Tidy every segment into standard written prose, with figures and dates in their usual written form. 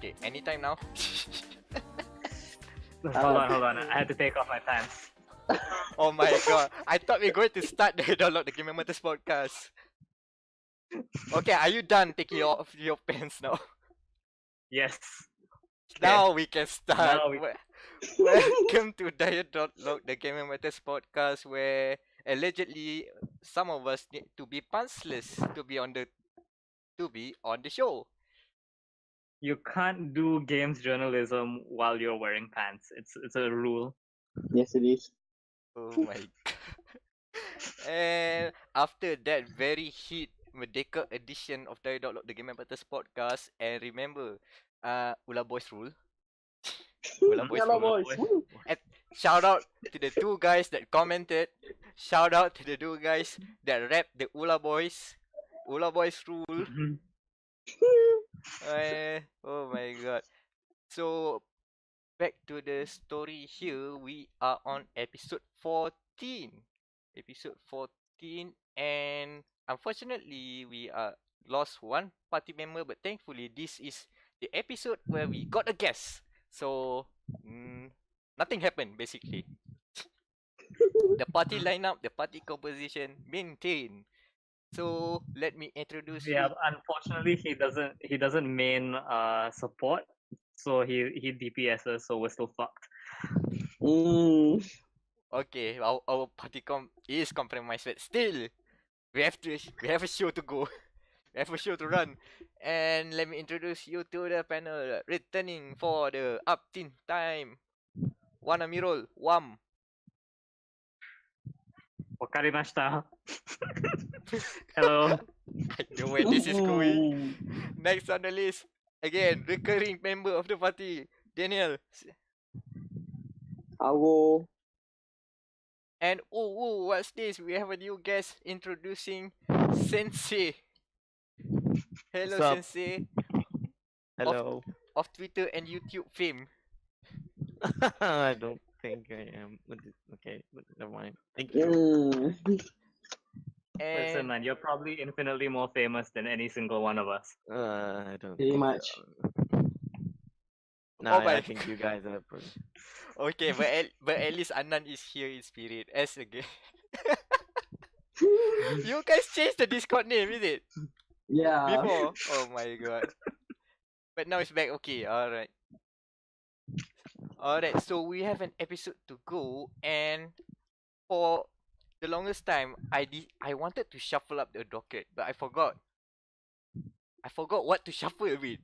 Okay, anytime now. Hold on. I had to take off my pants. Oh my god. I thought we were going to start the Download the Game Matters podcast. Okay, are you done taking off your pants now? Yes. Now we can start. Now we- Welcome to dia.log, the Game Matters podcast, where allegedly some of us need to be pantsless to be on the show. You can't do games journalism while you're wearing pants. It's a rule. Yes, it is. Oh my god. And after that very hit Merdeka edition of dia.log, the Game Matters podcast, and remember, Ula Boys rule. Ula Boys Yellow rule. boys. And shout out to the two guys that commented. Shout out to the two guys that rap the Ula Boys. Ula Boys rule. Oh my god. So back to the story here. We are on episode 14. Episode 14, and unfortunately we lost one party member, but thankfully this is the episode where we got a guest. So nothing happened basically. The party lineup, the party composition maintained. So let me introduce Yeah, you. unfortunately he doesn't main support. So he DPSs, so we're still fucked. Okay, our party is compromised, but still we have a show to go. We have a show to run. And let me introduce you to the panel. Returning for the up-teen time. Wanamirol, Wam. Wakarimashita. Hello. I know where this is going. Next on the list, again, recurring member of the party, Daniel. Hello. And what's this? We have a new guest introducing Sensei. Hello, What's up? Sensei. Hello. Of Twitter and YouTube fame. I don't think I am. Okay, but never mind. Thank you. Listen, And man, you're probably infinitely more famous than any single one of us. I don't. Pretty think much. so. No, Oh my I think you guys are. okay, but at least Anand is here in spirit as a guest. You guys changed the Discord name, is it? Yeah. Before? Oh my god. But now it's back. Okay, alright. Alright, so we have an episode to go, and for the longest time, I wanted to shuffle up the docket, but I forgot. I forgot what to shuffle with.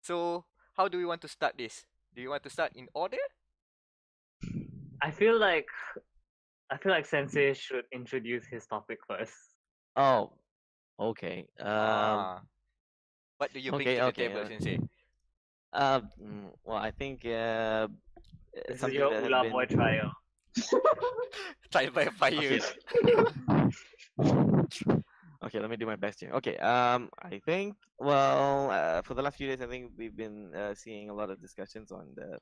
So, how do we want to start this? Do you want to start in order? I feel like Sensei should introduce his topic first. Oh, okay. What do you bring okay, to the okay, table, Sensei? Well, I think This is something your that has Ula been- Boy trial. Trial by fire. Okay. Okay, let me do my best here. Okay, I think, well, for the last few days, I think we've been seeing a lot of discussions on the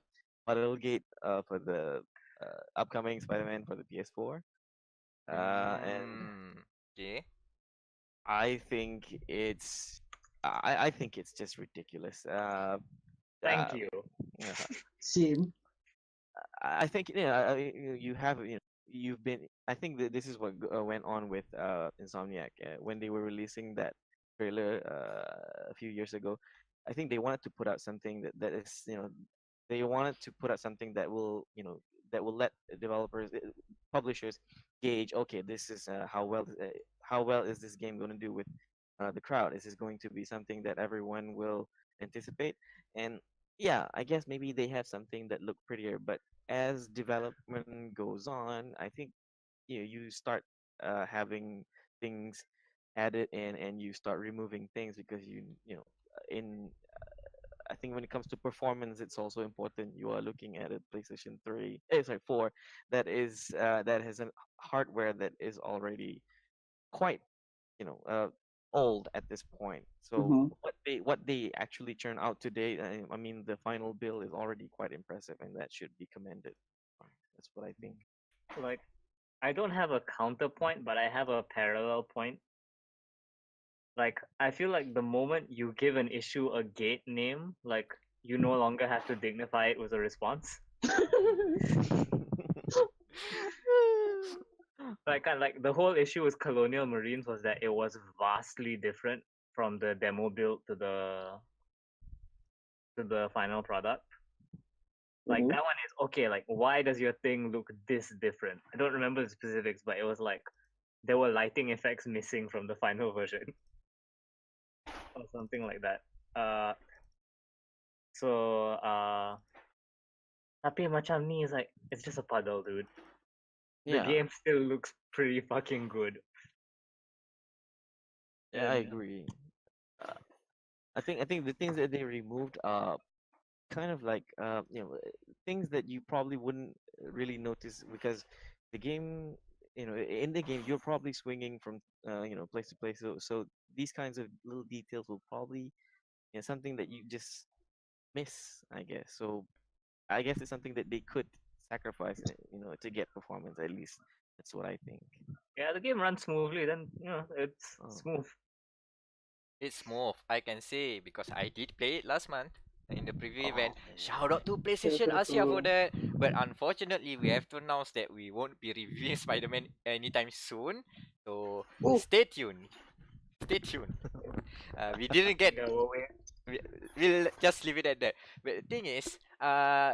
PuddleGate for the upcoming Spider-Man for the PS4. And Okay. I think I think it's just ridiculous. Thank you. Yeah. Same. I think you have you've been. I think that this is what went on with Insomniac when they were releasing that trailer a few years ago. I think they wanted to put out something that is they wanted to put out something that will that will let developers publishers gauge, okay, this is how well is this game going to do with the crowd. Is this going to be something that everyone will anticipate? And yeah, I guess maybe they have something that look prettier, but as development goes on, I think you start having things added in, and you start removing things because in I think when it comes to performance, it's also important. You are looking at a PlayStation 3, sorry, 4, that has a hardware that is already quite old at this point. So Mhm. what they actually churn out today, I mean, the final bill is already quite impressive, and that should be commended. That's what I think. Like, I don't have a counterpoint, but I have a parallel point. Like, I feel like the moment you give an issue a gate name, like you no longer have to dignify it with a response. Like the whole issue with Colonial Marines was that it was vastly different from the demo build to the final product. Like Mhm. that one is okay. Like, why does your thing look this different? I don't remember the specifics, but it was like there were lighting effects missing from the final version, or something like that. So tapi macam ni is like it's just a puddle, dude. The Yeah, game still looks pretty fucking good. yeah, I And agree. I think the things that they removed are kind of like things that you probably wouldn't really notice because the game, in the game you're probably swinging from place to place. So these kinds of little details will probably something that you just miss, I guess. So I guess it's something that they could sacrifice, to get performance at least. That's what I think. yeah, the game runs smoothly. Then it's Oh, smooth. It's smooth, I can say, because I did play it last month in the preview oh event. Shout out to man. PlayStation Asia for that. But unfortunately, we have to announce that we won't be reviewing Spider-Man anytime soon. So Ooh. stay tuned. Stay tuned. We didn't get. Yeah, well, wait. We'll just leave it at that. But the thing is,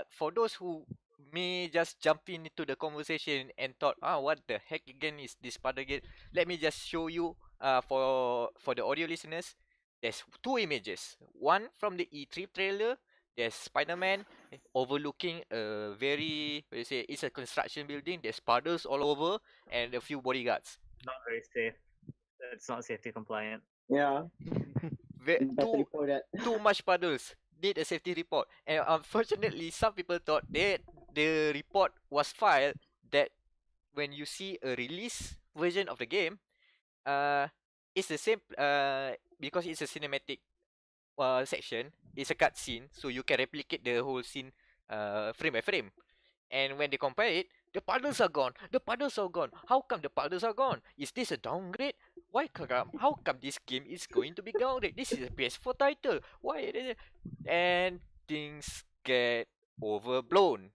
for those who may just jump into the conversation and thought, what the heck again is this PuddleGate? Let me just show you. For the audio listeners, there's two images. One from the E3 trailer. There's Spider-Man overlooking a very, what do you say, it's a construction building. There's puddles all over and a few bodyguards. Not very safe. It's not safety compliant. Yeah, better Too report that. too much puddles. Need a safety report. And unfortunately, some people thought that the report was filed that when you see a release version of the game, uh, it's the same. Because it's a cinematic section. It's a cutscene, so you can replicate the whole scene, frame by frame. And when they compare it, the puddles are gone. The puddles are gone. How come the puddles are gone? Is this a downgrade? How come this game is going to be downgrade? This is a PS4 title. Why? And things get overblown.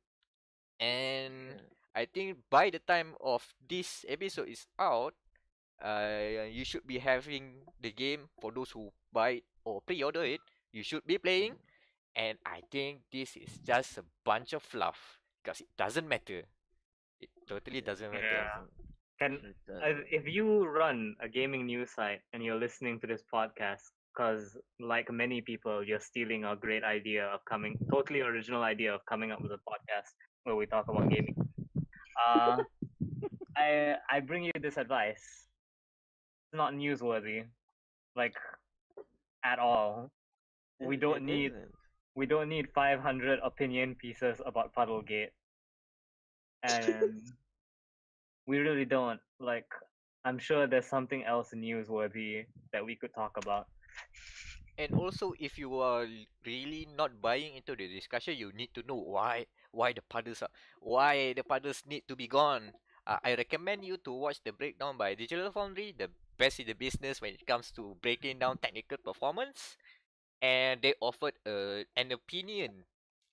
And I think by the time of this episode is out, you should be having the game for those who buy it or pre-order it. You should be playing, and I think this is just a bunch of fluff because it doesn't matter. It totally doesn't matter. Yeah. Can It doesn't. if you run a gaming news site and you're listening to this podcast, because like many people, you're stealing our great idea of totally original idea of coming up with a podcast where we talk about gaming. Uh, I bring you this advice. It's not newsworthy, like at all. We don't need isn't. we don't need 500 opinion pieces about PuddleGate, and we really don't. Like, I'm sure there's something else newsworthy that we could talk about. And also, if you are really not buying into the discussion, you need to know why the puddles need to be gone. I recommend you to watch the breakdown by Digital Foundry, the best in the business when it comes to breaking down technical performance. And they offered an opinion,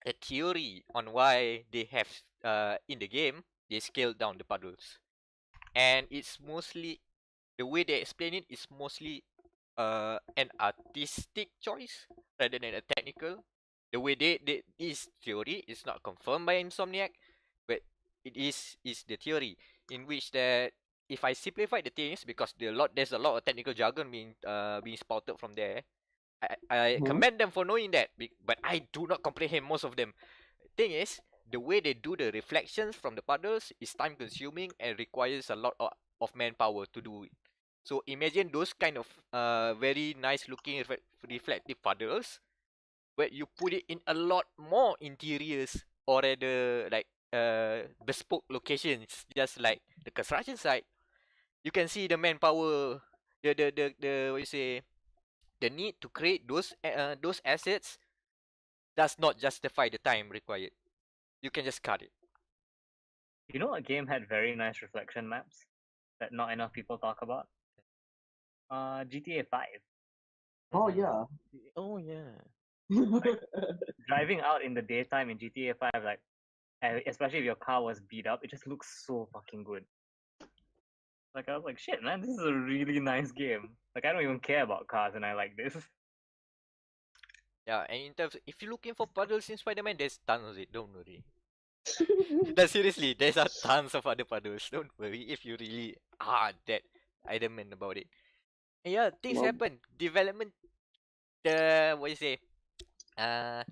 a theory on why they have in the game they scaled down the puddles, and it's mostly the way they explain it is mostly an artistic choice rather than a technical. The way this theory is not confirmed by Insomniac, but it is the theory in which that if I simplify the things because there's a lot of technical jargon being spouted from there. I Mhm. commend them for knowing that, but I do not comprehend most of them. Thing is, the way they do the reflections from the puddles is time consuming and requires a lot of manpower to do it. So imagine those kind of very nice looking reflective puddles, but you put it in a lot more interiors or rather like bespoke locations, just like the construction site. You can see the manpower, the what you say, the need to create those assets does not justify the time required. You can just cut it. You know, a game had very nice reflection maps that not enough people talk about. GTA 5. Oh yeah. Oh yeah. Driving out in the daytime in GTA 5, like, especially if your car was beat up, it just looks so fucking good. Like, I was like, shit, man, this is a really nice game. Like, I don't even care about cars, and I like this. Yeah, and in terms, if you're looking for puddles in Spider-Man, there's tons of it. Don't worry. No, seriously, there's a tons of other puddles. Don't worry if you really are that adamant about it. And yeah, things Well- happen. Development, what you say? Uh,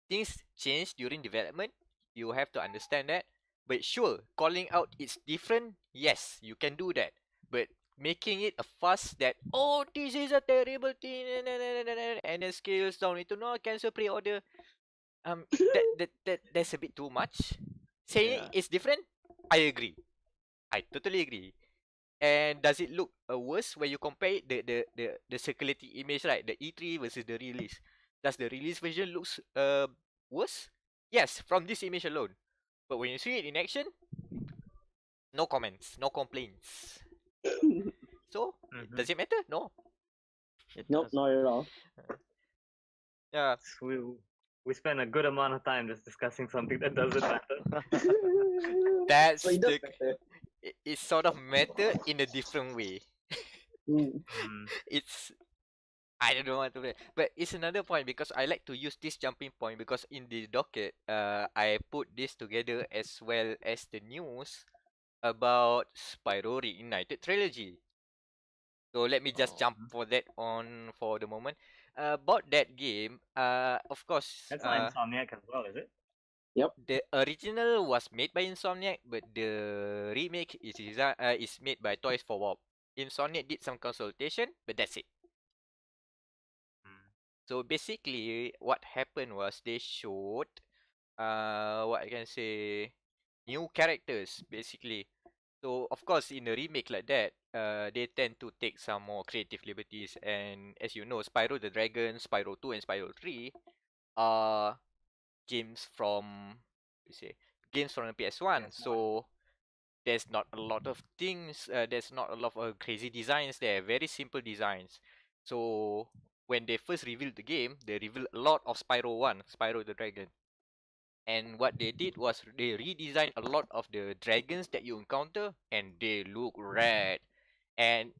things change during development. You have to understand that. But sure, calling out it's different. Yes, you can do that. But making it a fuss that this is a terrible thing and then scales down into no cancel pre-order. That's a bit too much. Saying Yeah. it's different, I agree. I totally agree. And does it look worse when you compare it, the circulating image, right? The E3 versus the release. Does the release version looks worse? Yes, from this image alone. But when you see it in action, no comments, no complaints. So, does it matter? No. It Nope, does. not at all. Yeah, We spend a good amount of time just discussing something that doesn't matter. that's So it does the. matter. It sort of matter in a different way. Mm. It's I don't know what to say. But it's another point because I like to use this jumping point because in the docket, I put this together as well as the news about Spyro Reignited Trilogy. So let me just jump for that on for the moment. About that game, of course, That's not Insomniac as well, is it? the original was made by Insomniac, but the remake is made by Toys for Bob. Insomniac did some consultation, but that's it. So basically, what happened was they showed, what I can say, new characters basically. So of course, in a remake like that, they tend to take some more creative liberties. And as you know, Spyro the Dragon, Spyro 2, and Spyro 3 are games from, you say, games from the PS1. PS1. So there's not a lot of things. There's not a lot of crazy designs there. Very simple designs. So when they first revealed the game, they revealed a lot of Spyro 1, Spyro the Dragon. And what they did was they redesigned a lot of the dragons that you encounter, and they look rad. And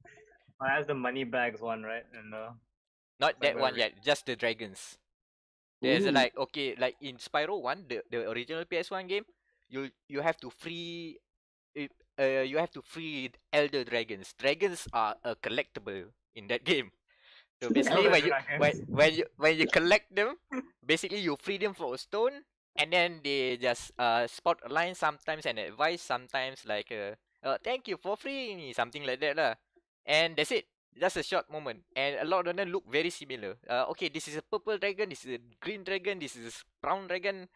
Oh, that's the Moneybags one, right? And not like that one yet, just the dragons. There's Ooh. like, okay, like in Spyro 1, the original PS1 game, you have to free you have to free elder dragons. Dragons are a collectible in that game. So basically, Elder when you Dragons. when you collect them, basically you free them from a stone, and then they just spot a line sometimes and advice sometimes like thank you for freeing me, something like that lah. And that's it. Just a short moment, and a lot of them look very similar. Okay, this is a purple dragon, this is a green dragon, this is a brown dragon.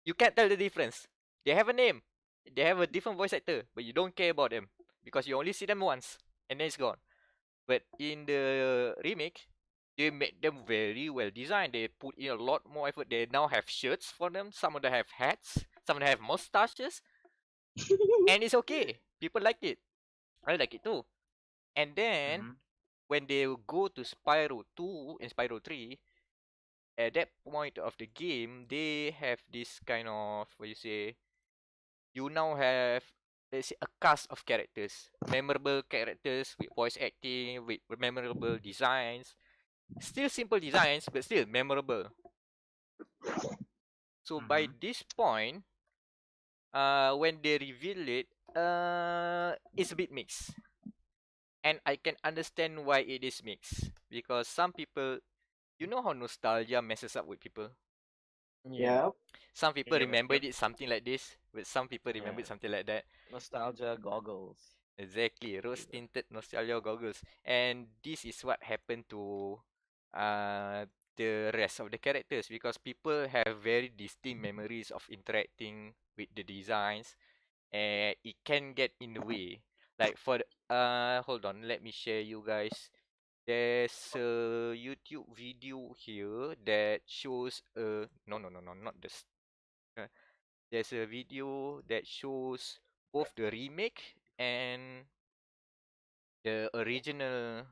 You can't tell the difference. They have a name. They have a different voice actor, but you don't care about them because you only see them once and then it's gone. But in the remake, they made them very well designed. They put in a lot more effort. They now have shirts for them. Some of them have hats. Some of them have mustaches. And it's okay. People like it. I like it too. And then when they go to Spyro 2 and Spyro 3, at that point of the game, they have this kind of, what you say, you now have, let's say, a cast of characters, memorable characters with voice acting, with memorable designs. Still simple designs, but still memorable. So by this point, when they reveal it, it's a bit mixed, and I can understand why it is mixed because some people, you know how nostalgia messes up with people. Yeah. Some people Yep, remember yep. it something like this, but some people remember it Yeah. something like that. Nostalgia goggles. Exactly, rose-tinted nostalgia goggles, and this is what happened to uh the rest of the characters because people have very distinct memories of interacting with the designs, and it can get in the way. Like for hold on, let me share you guys. There's a YouTube video here that shows no, not this. Uh, there's a video that shows both the remake and the original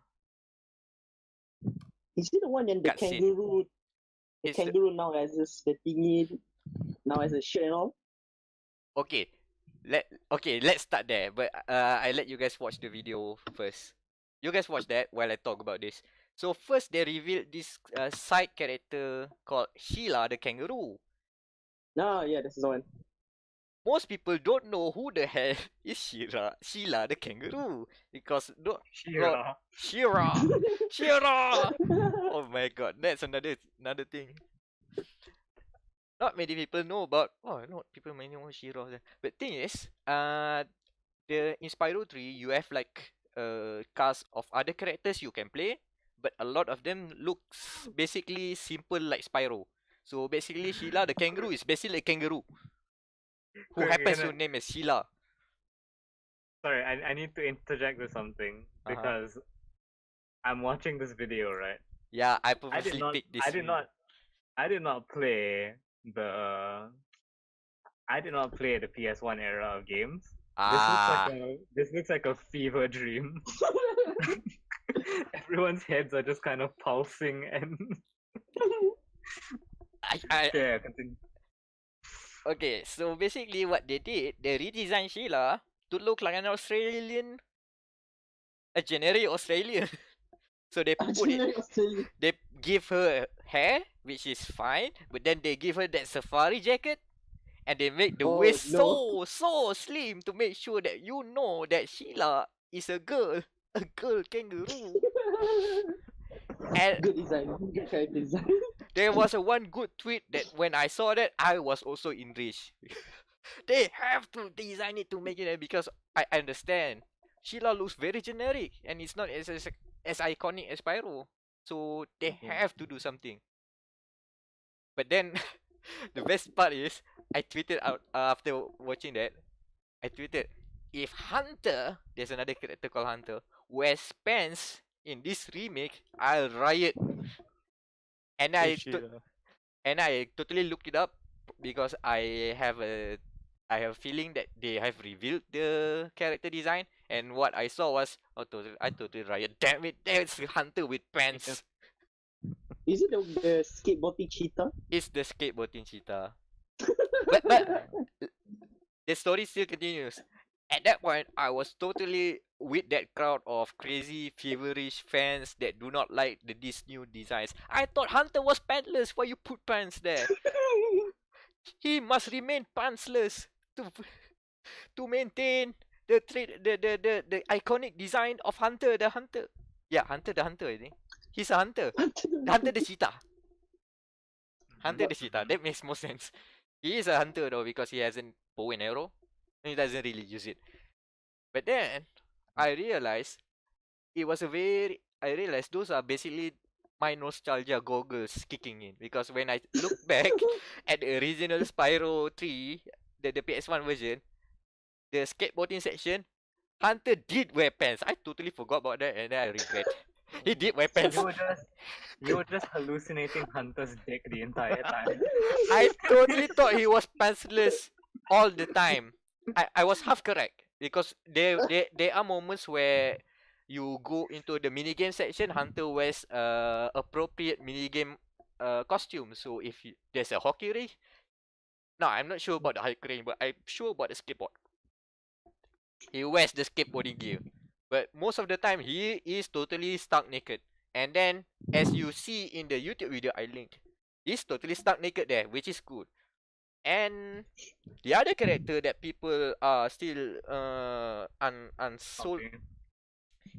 Is it the one in the cutscene. kangaroo? The It's the- kangaroo now has this the thingy, now has a shirt and all. okay. Let's start there. But I let you guys watch the video first. You guys watch that while I talk about this. So first they revealed this side character called Sheila the kangaroo. No, yeah, that's the one. Most people don't know who the hell is Sheila the kangaroo because Shira. Shira. Oh my god, that's another thing. Not many people know about. Oh, not people may know Shira. But thing is, in Spyro 3, you have like a cast of other characters you can play, but a lot of them looks basically simple like Spyro. So basically, Sheila the kangaroo is basically a kangaroo who Quick, happens can to name as Sheila. Sorry, I need to interject with something because I'm watching this video, right? Yeah, I I purposely did not. picked this. I did not. I did not play the. I did not play the PS1 era of games. Ah, This looks like a fever dream. Everyone's heads are just kind of pulsing and. Yeah, continue. Okay, so basically what they did, they redesigned Sheila to look like an Australian, a generic Australian. So they they give her hair, which is fine, but then they give her that safari jacket, and they make the waist so slim to make sure that you know that Sheila is a girl kangaroo. And Good design, good character design. there was a one good tweet that when I saw that, I was also enraged. They have to design it to make it because I understand Sheila looks very generic and it's not as iconic as Spyro. So they have to do something. But then the best part is I tweeted out after watching that. I tweeted, if Hunter, there's another character called Hunter, wears pants in this remake, I'll riot. And I totally looked it up because I have a feeling that they have revealed the character design, and what I saw was I totally riot. Damn it, there's Hunter with pants. Is it the skateboarding cheetah? It's the skateboarding cheetah. but the story still continues. At that point, I was totally with that crowd of crazy, feverish fans that do not like these new designs. I thought Hunter was pantless. Why you put pants there? He must remain pantsless to maintain the iconic design of Hunter the Hunter. Yeah, Hunter the Hunter, I think. He's a hunter. Hunter the cheetah. Hunter the cheetah. That makes more sense. He is a hunter though because he has a bow and arrow. And he doesn't really use it. But then I realized I realized those are basically my nostalgia goggles kicking in because when I look back at the original Spyro 3, the PS1 version, the skateboarding section, Hunter did wear pants. I totally forgot about that and then I regret. He did wear pants. You were just hallucinating Hunter's dick the entire time. I totally thought he was pantsless all the time. I was half correct because there are moments where you go into the minigame section, Hunter wears appropriate minigame costume. So if there's a hockey ring, no, I'm not sure about the hockey ring, but I'm sure about the skateboard. He wears the skateboarding gear, but most of the time he is totally stark naked. And then, as you see in the YouTube video I linked, he's totally stark naked there, which is good. And the other character that people are still unsold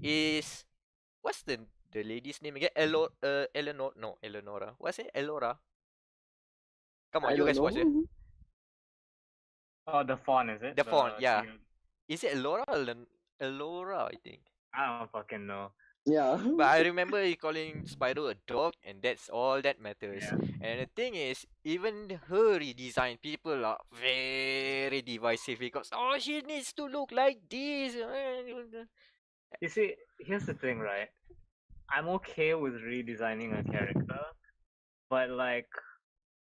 is what's the lady's name again? Eleanor? No, Eleonora. What's it? Elora? Come on, you guys watch it. Oh, the fawn, is it? The fawn, yeah. Is it Elora or Elora? I think. I don't fucking know. Yeah. But I remember calling Spyro a dog, and that's all that matters. Yeah. And the thing is, even her redesign, people are very divisive because she needs to look like this. You see, here's the thing, right? I'm okay with redesigning a character, but like,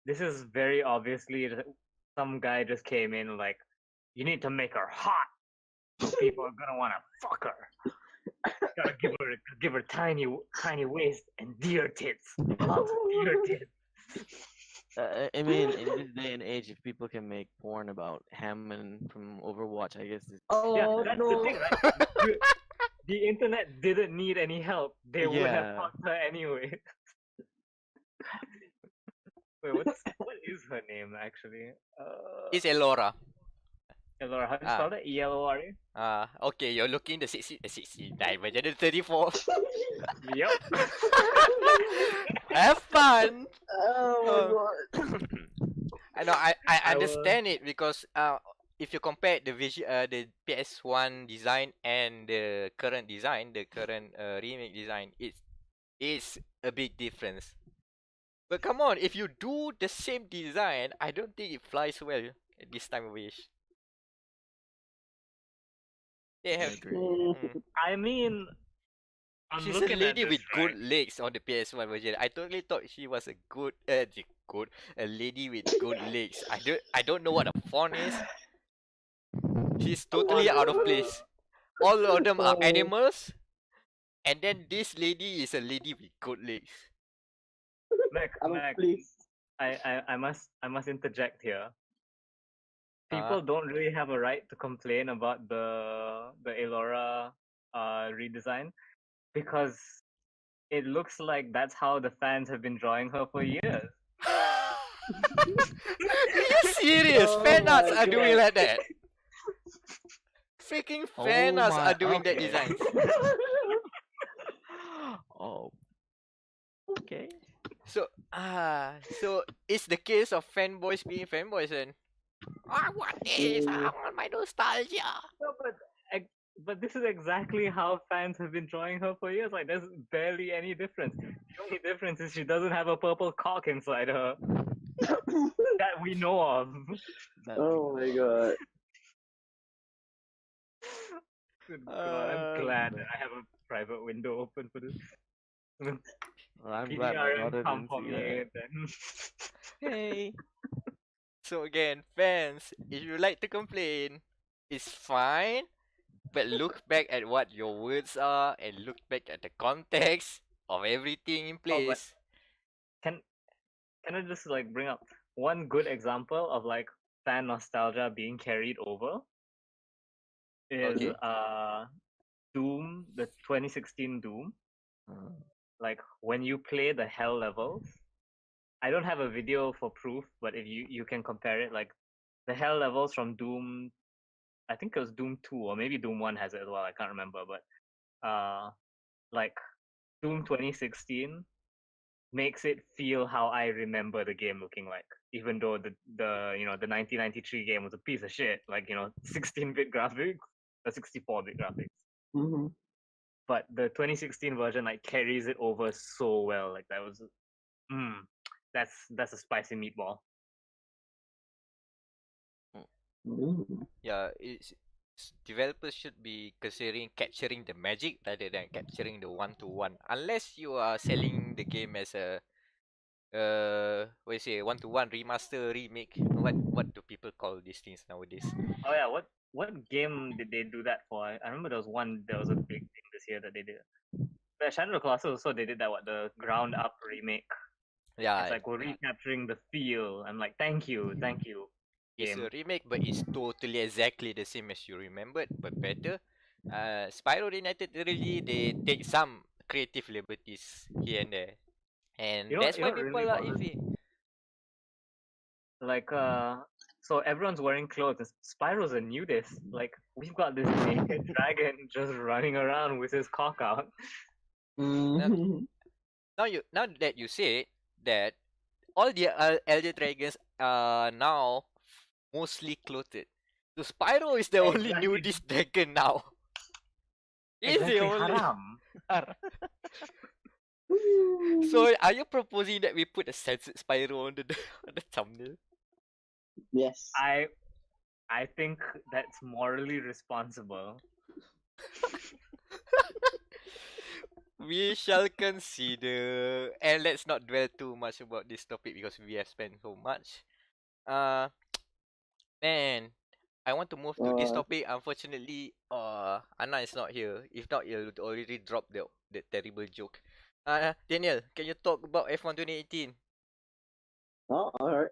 this is very obviously some guy just came in like, you need to make her hot, so people are gonna wanna fuck her. Gotta give her tiny waist and deer tits. Lots of deer tits. I mean, in this day and age, if people can make porn about Hammond from Overwatch, I guess it's Yeah, Oh that's the no. thing, right? The, the internet didn't need any help. They would have yeah. caught her anyway. Wait, what is her name actually? It's Elora. Elora, how do you Ah. spell that? E-L-O-R-A? Okay, you're looking the 69 version, the 34. Yep. Have fun. Oh my Uh, god. I know. I I will- understand it because if you compare the PS1 design and the current design, the current remake design, it's a big difference. But come on, if you do the same design, I don't think it flies well at this time of age. They I have. agree. Mm. I mean, I'm She's a looking at lady this, with good right? legs on the PS1 version. I totally thought she was a a lady with good legs. I don't know what a fawn is. She's totally out of place. All of them are Oh. animals, and then this lady is a lady with good legs. Mac, Please. I must interject here. People don't really have a right to complain about the Elora redesign because it looks like that's how the fans have been drawing her for years. Are you serious? Oh Fan arts my are doing God. like that. Freaking fan Oh arts my. are doing that Okay. designs. Oh. Okay. So it's the case of fanboys being fanboys and I want this. I want my nostalgia. No, but this is exactly how fans have been drawing her for years. Like, there's barely any difference. The only difference is she doesn't have a purple cock inside her that we know of. That Oh my god. Good God, I'm Uh, glad that I have a private window open for this. Well, I'm glad my PDRN daughter come didn't for see me, that. then Hey. So again, fans, if you like to complain, it's fine. But look back at what your words are and look back at the context of everything in Oh, but place. can I just like bring up one good example of like fan nostalgia being carried over is Okay. Doom, the 2016 Doom. Uh, Like when you play the hell levels, I don't have a video for proof, but if you can compare it, like the hell levels from Doom, I think it was Doom 2 or maybe Doom 1 has it as well, I can't remember, but like Doom 2016 makes it feel how I remember the game looking like, even though the 1993 game was a piece of shit, like 16-bit graphics or 64-bit graphics. Mm-hmm. But the 2016 version like carries it over so well. Like that was, that's a spicy meatball. Mm. Yeah, developers should be considering capturing the magic rather than capturing the one-to-one. Unless you are selling the game as a what you say, one-to-one remaster remake. What do people call these things nowadays? Oh yeah, what game did they do that for? I remember there was a big thing this year that they did. The Shadow of the Colossus also they did that, what, the ground up remake. Yeah, It's like we're recapturing the feel. I'm like, thank you. it's Game. a remake, but it's totally exactly the same as you remembered, but better. Spyro Reignited Trilogy, they take some creative liberties here and there, and You know, that's why what really people are bothers iffy. like so everyone's wearing clothes. And Spyro's a nudist. Like we've got this naked dragon just running around with his cock out. Mm. Now that you say that, all the Elder Dragons are now mostly clothed. So Spyro is the only Exactly. nudist dragon now. He's the Exactly, only. haram. So are you proposing that we put a censored Spyro on the on the thumbnail? Yes. I think that's morally responsible. We shall consider, and let's not dwell too much about this topic because we have spent so much. Uh, man, I want to move to this topic. Unfortunately, Anna is not here. If not, he'll already drop the terrible joke. Daniel, can you talk about F1 2018? Oh, alright.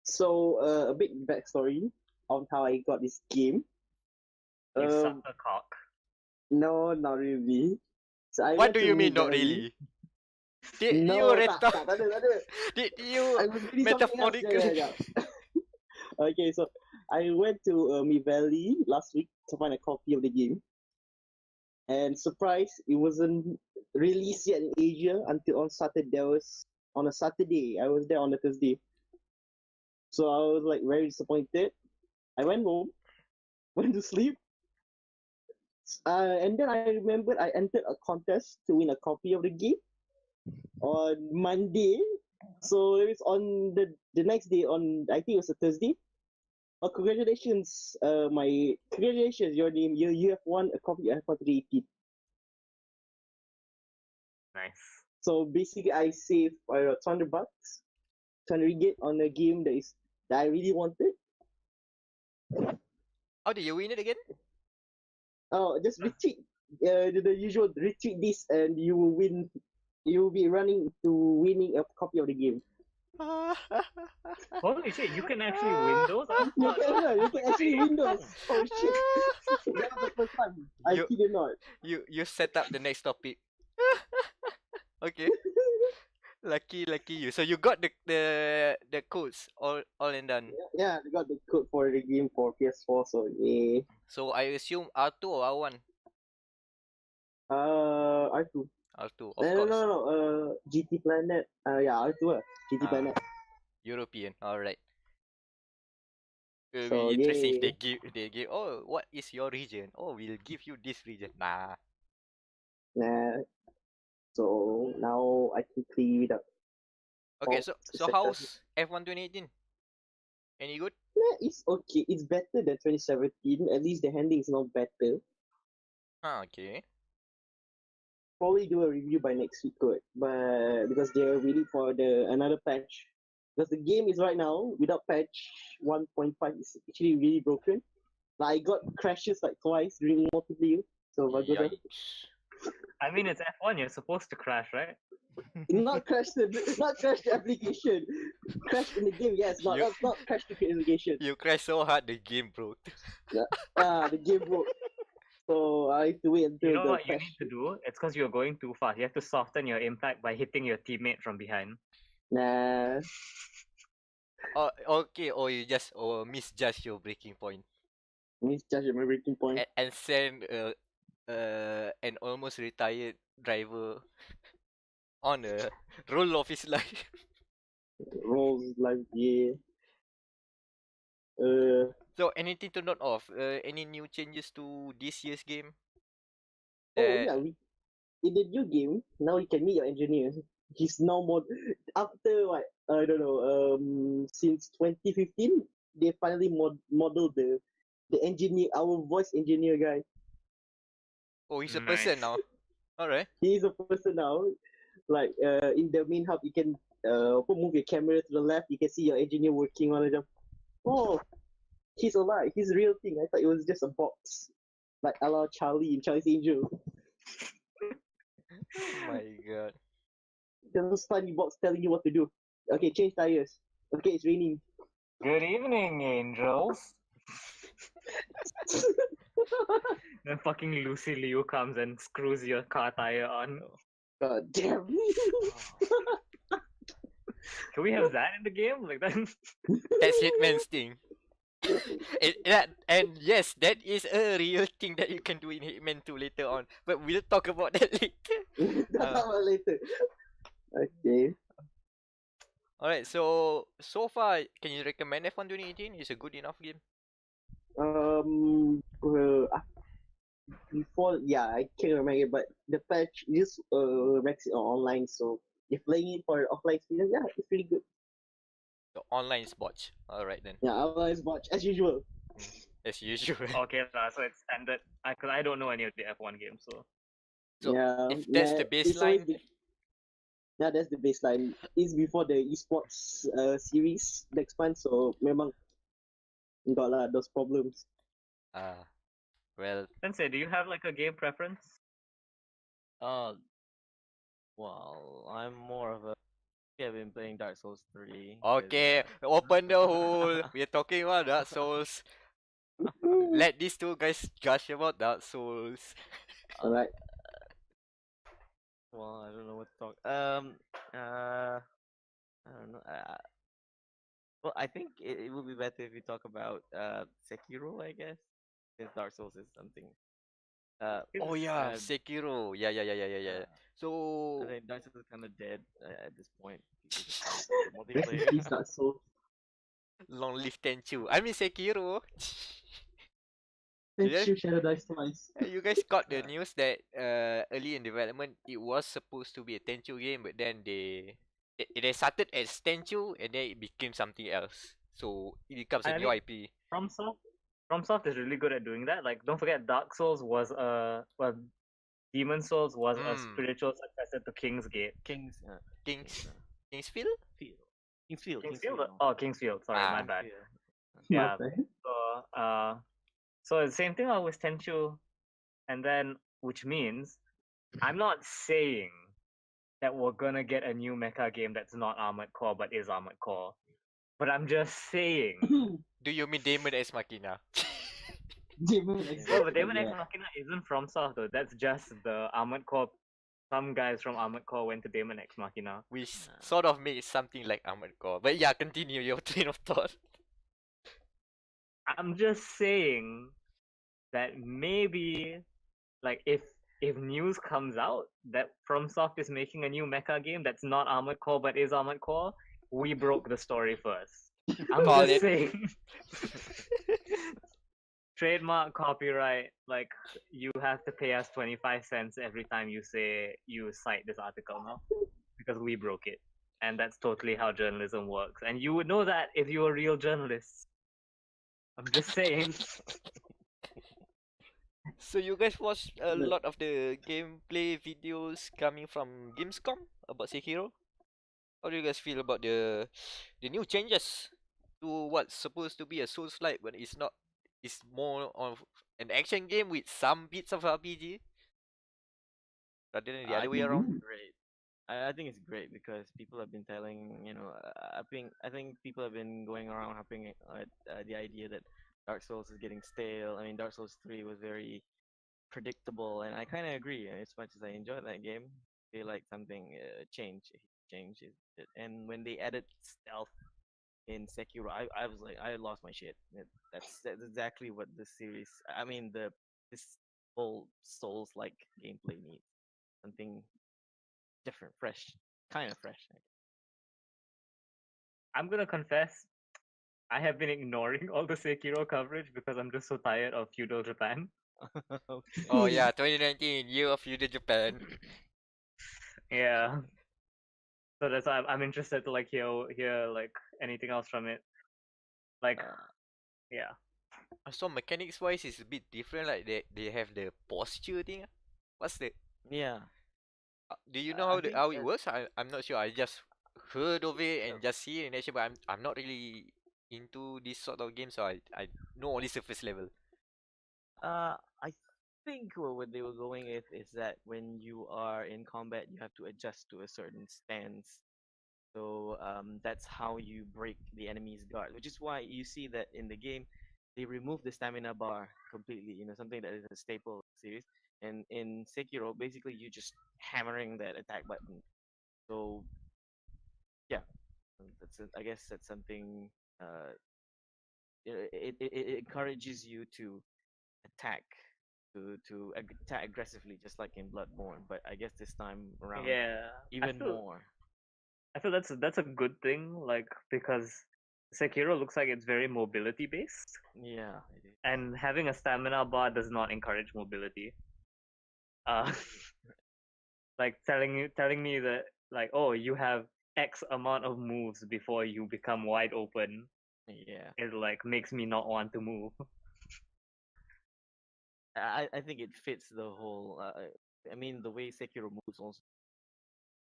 So, a big backstory on how I got this game. You suck Um, a cock. no, not really. So I What went do to you Mi mean, not Valley. really? Did you No, tak ada, tak ada. Did you I was reading something else. metaphorically? Yeah. Okay, so I went to Mi Valley last week to find a copy of the game. And surprise, it wasn't released yet in Asia until on Saturday. On a Saturday. I was there on a Thursday. So I was like very disappointed. I went home, went to sleep, and then I remembered I entered a contest to win a copy of the game on Monday. So it was on the next day, on I think it was a Thursday. Oh, congratulations, your name. You have won a copy of F1 2018. Nice. So basically, I saved $200, 200 ringgit on a game that I really wanted. How did you win it again? Oh, just retweet the usual retweet this, and you will win. You will be running to winning a copy of the game. Holy shit, you can actually win those? I You thought those can, were you can actually win those. Oh shit! Ah. That was the first time. I You- kid you not. You set up the next topic. Okay. Lucky you. So you got the codes all and done. Yeah, they got the code for the game for PS4. So yeah. So I assume R2 or R1? R2. R2, No, of no, no, course. no. GT Planet. Yeah, R2. GT Ah, Planet. European. Alright. It'll So be interesting if yeah. they give, oh, what is your region? Oh, we'll give you this region. Nah. Nah. So now I can clear it up. Okay, All so sectors. how's F1 2018? Any good? Yeah, it's okay. It's better than 2017. At least the handling is not better. Ah, okay. Probably do a review by next week, good. But because they're waiting for the another patch. Because the game is right now without patch 1.5 is actually really broken. Like I got crashes like twice during multiplayer. So bagus lah. Yikes. I mean, it's F1, you're supposed to crash, right? Not crash the application. Crash in the game, yes. You- Not crash the application. You cry so hard the game broke. The game broke. So I have to wait until You know the what you patch. need to do? It's because you're going too fast. You have to soften your impact by hitting your teammate from behind. Nah. Oh, okay. Or you just misjudge your breaking point Misjudge my breaking point. and send an almost retired driver on a roll of his life. Rolls like yeah. So anything to note of? Any new changes to this year's game? Oh That yeah, in the new game, now you can meet your engineer. He's now more after what I don't know. Since 2015, they finally modeled the engineer, our voice engineer guy. oh, he's a Nice. person now. Alright. He is a person now. Like in the main hub, you can move your camera to the left. You can see your engineer working on it. Oh, he's alive. He's a real thing. I thought it was just a box, like a la Charlie in Charlie's Angel. Oh my god. There's a tiny box telling you what to do. Okay, change tires. Okay, it's raining. Good evening, angels. Then fucking Lucy Liu comes and screws your car tire on. God damn. Can we have that in the game? Like that? That's Hitman's thing. And yes, that is a real thing that you can do in Hitman 2 later on. But we'll talk about that later. That's later. Okay. Alright, so far, can you recommend F1 2018? It's a good enough game. Before, yeah, I can't remember, but the patch just makes it online, so if playing it for offline experience, yeah, it's pretty good. The online spots. Alright then. Yeah, otherwise watch as usual. As usual. Okay, so it's standard. Cause I don't know any of the F1 games, so. So, yeah, if that's the it's always baseline, yeah, that's the baseline. It's before the esports series next month, so memang got lah those problems. well, Sensei, do you have like a game preference? Uh, well, I'm more of a I've been playing Dark Souls 3. 'cause, Okay, open the hole. We're talking about Dark Souls. Let these two guys gush about Dark Souls. Alright. well, I don't know what to talk. I don't know. Well, I think it would be better if we talk about Sekiro, I guess, since Dark Souls is something. Oh It's yeah, Uh, Sekiro. Yeah. I So think Dark Souls is kind of dead at this point. People just want the Rest in multiplayer. peace, Dark Souls. long live Tenchu. I mean Sekiro. Let's Yeah, shoot Shadow Dice twice. you guys got the Uh, news that early in development it was supposed to be a Tenchu game, but then they started as Tenchu and then it became something else. So it becomes a I new mean, IP. FromSoft is really good at doing that. Like, don't forget, Dark Souls was Demon Souls was a Mm. spiritual successor to King's Gate. Kings, Kings Kings, Kingsfield? Kingsfield, Kingsfield? Kingsfield. Oh, Kingsfield. Sorry, my Ah. bad. Kingsfield. My Yeah. bad. So the same thing with Tenchu, and then which means I'm not saying that we're gonna get a new mecha game that's not Armored Core but is Armored Core, but I'm just saying. Do you mean Demon Ex Machina? Demon X. Well, but Demon X Yeah. Machina isn't FromSoft though. That's just the Armored Core. Some guys from Armored Core went to Demon X Machina. Which sort of makes something like Armored Core. But yeah, continue your train of thought. I'm just saying that maybe, like, if news comes out that FromSoft is making a new mecha game that's not Armored Core but is Armored Core, we broke the story first. I'm Call just it. saying. Trademark, copyright, like, you have to pay us 25 cents every time you cite this article now, because we broke it. And that's totally how journalism works. And you would know that if you were real journalists. I'm just saying. So you guys watched a lot of the gameplay videos coming from Gamescom about Sekiro? How do you guys feel about the new changes to what's supposed to be a Souls-like, but it's not? It's more of an action game with some bits of RPG rather than the I other way think around. it's great. I think it's great because people have been telling, I think people have been going around hopping at the idea that Dark Souls is getting stale. I mean, Dark Souls 3 was very predictable, and I kind of agree. As much as I enjoyed that game, I feel like something change is. And when they added stealth in Sekiro, I was like, I lost my shit. That's exactly what this series. I mean, this whole Souls like gameplay needs something different, fresh, kind of fresh. I'm gonna confess, I have been ignoring all the Sekiro coverage because I'm just so tired of feudal Japan. Okay. Oh yeah, 2019, year of feudal Japan. Yeah. So that's why I'm interested to, like, hear like anything else from it. Like, yeah. So mechanics wise, it's a bit different. Like they have the posture thing. What's the? Yeah, Do you know I how think how it works? I'm not sure. I just heard of it and just see it in action, but I'm not really into this sort of game, so I know only surface level. I think what they were going with is that when you are in combat, you have to adjust to a certain stance. So that's how you break the enemy's guard, which is why you see that in the game they remove the stamina bar completely. Something that is a staple of the series. And in Sekiro, basically you just hammering that attack button. So yeah, I guess that's something. Uh, it encourages you to attack attack aggressively, just like in Bloodborne. But I guess this time around, Yeah. even more. I feel that's a good thing, like, because Sekiro looks like it's very mobility based, Yeah, it is. and having a stamina bar does not encourage mobility. Uh, like telling me that, like, oh, you have X amount of moves before you become wide open, Yeah, it, like, makes me not want to move. I think it fits the whole. I mean, the way Sekiro moves also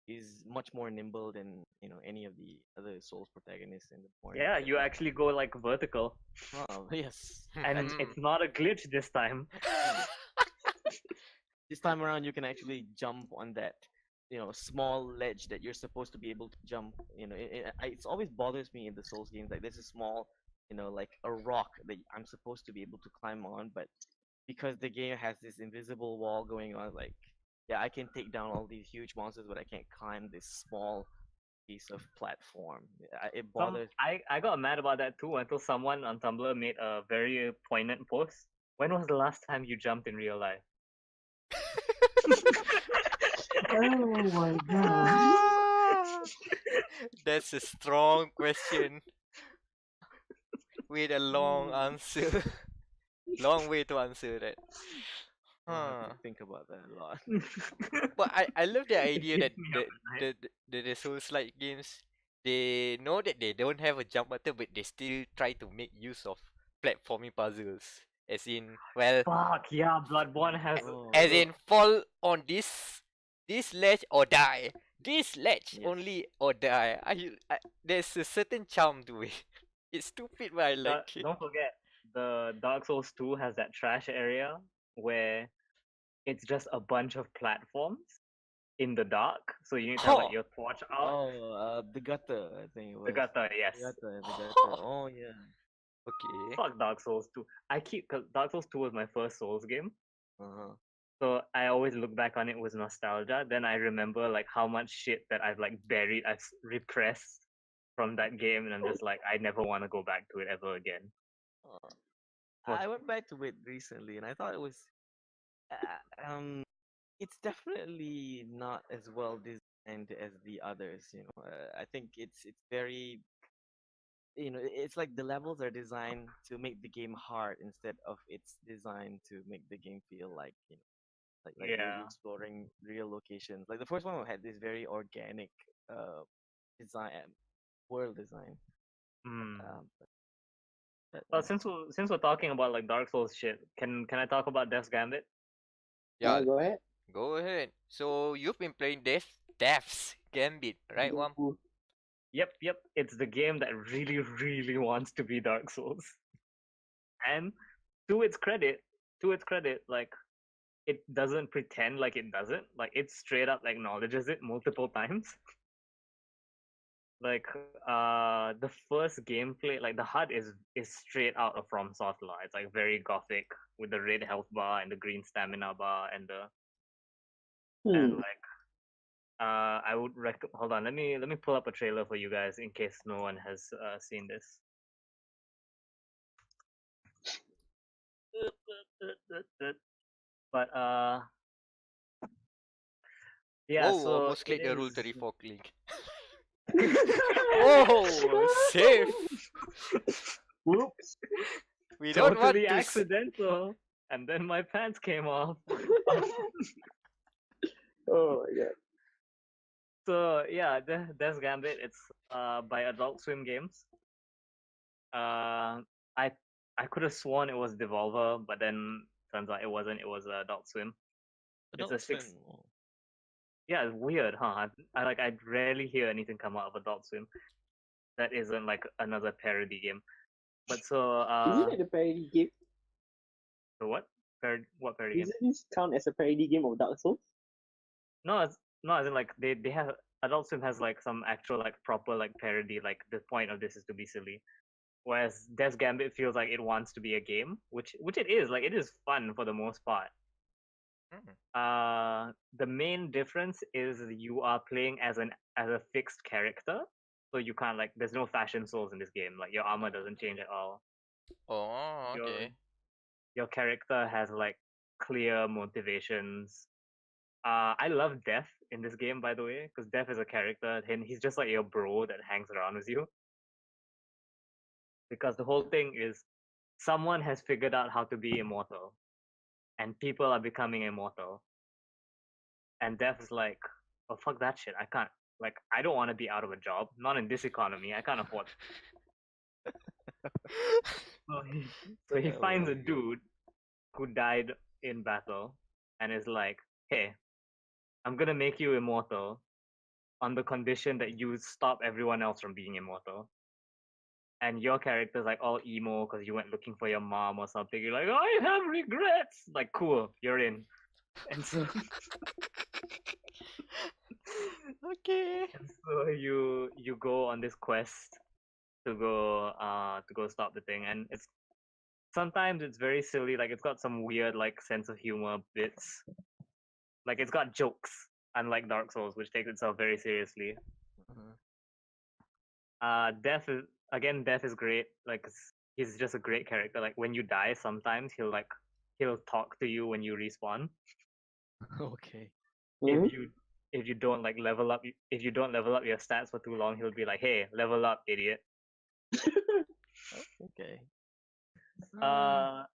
is much more nimble than any of the other Souls protagonists in the more. Yeah, you actually go, like, vertical, Oh yes, and it's not a glitch this time. this time around you can actually jump on that small ledge that you're supposed to be able to jump. It's always bothers me in the Souls games, like there's a small, like a rock that I'm supposed to be able to climb on, but because the game has this invisible wall going on, like, yeah, I can take down all these huge monsters, but I can't climb this small piece of platform. It bothers. I got mad about that too until someone on Tumblr made a very poignant post. When was the last time you jumped in real life? Oh my god. Ah, that's a strong question with a long answer. Long way to answer that. I'll have Huh. to think about that a lot. But I love the idea keeps that me up at night. the Souls-like games, they know that they don't have a jump button, but they still try to make use of platforming puzzles. As in, well, Fuck yeah, Bloodborne has. Oh, as the- in fall on this ledge or die. This ledge yes. only or die. There's a certain charm to it. It's stupid, but I like it. Don't forget, the Dark Souls 2 has that trash area where it's just a bunch of platforms in the dark. So you need to have like Huh. your torch out. Oh, the gutter, I think it The was. gutter, yes. The gutter. Oh yeah. Okay. Fuck Dark Souls 2. Cause Dark Souls 2 was my first Souls game. Uh-huh. So I always look back on it with nostalgia. Then I remember like how much shit that I've like buried, repressed from that game, and I'm just like, I never want to go back to it ever again. Uh, What- I went back to it recently, and I thought it was, it's definitely not as well designed as the others. I think it's very, it's like the levels are designed to make the game hard instead of it's designed to make the game feel like, like you're Yeah. exploring real locations. Like the first one had this very organic design, world design. Hmm. But, Well, since we're talking about like Dark Souls shit, can I talk about Death's Gambit? Yeah, Go ahead. go ahead. So you've been playing Death's Gambit, right, Wam? Ooh. Yep. It's the game that really, really wants to be Dark Souls. And to its credit, like it doesn't pretend like it doesn't. Like it straight up acknowledges it multiple times. Like the first gameplay, like the HUD is straight out of From Software. It's like very gothic with the red health bar and the green stamina bar and Hmm. like I would hold on, let me pull up a trailer for you guys in case no one has seen this. But yeah, Whoa, so almost it clicked the Rule is 34 link. Whoa, safe. Whoops. We don't want totally to. accidental, and then my pants came off. Oh my god. So yeah, Death's Gambit. It's by Adult Swim Games. I could have sworn it was Devolver, but then turns out it wasn't. It was Adult Swim. It's a Adult Swim. six. Yeah, it's weird, huh? I rarely hear anything come out of Adult Swim that isn't like another parody game. But so Isn't it a parody game? so what? What parody game? Isn't this count as a parody game of Dark Souls? No, as in like they have Adult Swim has like some actual like proper like parody. Like the point of this is to be silly. Whereas Death's Gambit feels like it wants to be a game, which it is. Like it is fun for the most part. The main difference is you are playing as a fixed character, so you can't like there's no fashion souls in this game. Like your armor doesn't change at all. Oh, okay. Your character has like clear motivations. I love Death in this game, by the way, because Death is a character and he's just like your bro that hangs around with you. Because the whole thing is someone has figured out how to be immortal, and people are becoming immortal. And Death is like, oh fuck that shit. I can't. Like, I don't want to be out of a job. Not in this economy. I can't afford. So he Oh finds my a dude who died in battle, and is like, hey, I'm gonna make you immortal on the condition that you stop everyone else from being immortal. And your character's like all emo because you went looking for your mom or something. You're like, I have regrets. Like, cool, you're in. And so Okay. you go on this quest to go stop the thing, and it's sometimes it's very silly. Like it's got some weird like sense of humor bits. Like it's got jokes, unlike Dark Souls, which takes itself very seriously. Mhm. Death is great. Like he's just a great character. Like when you die, sometimes he'll talk to you when you respawn. Okay. Mhm. If you don't like level up, if you don't level up your stats for too long, he'll be like, "Hey, level up, idiot." Oh, okay. Uh,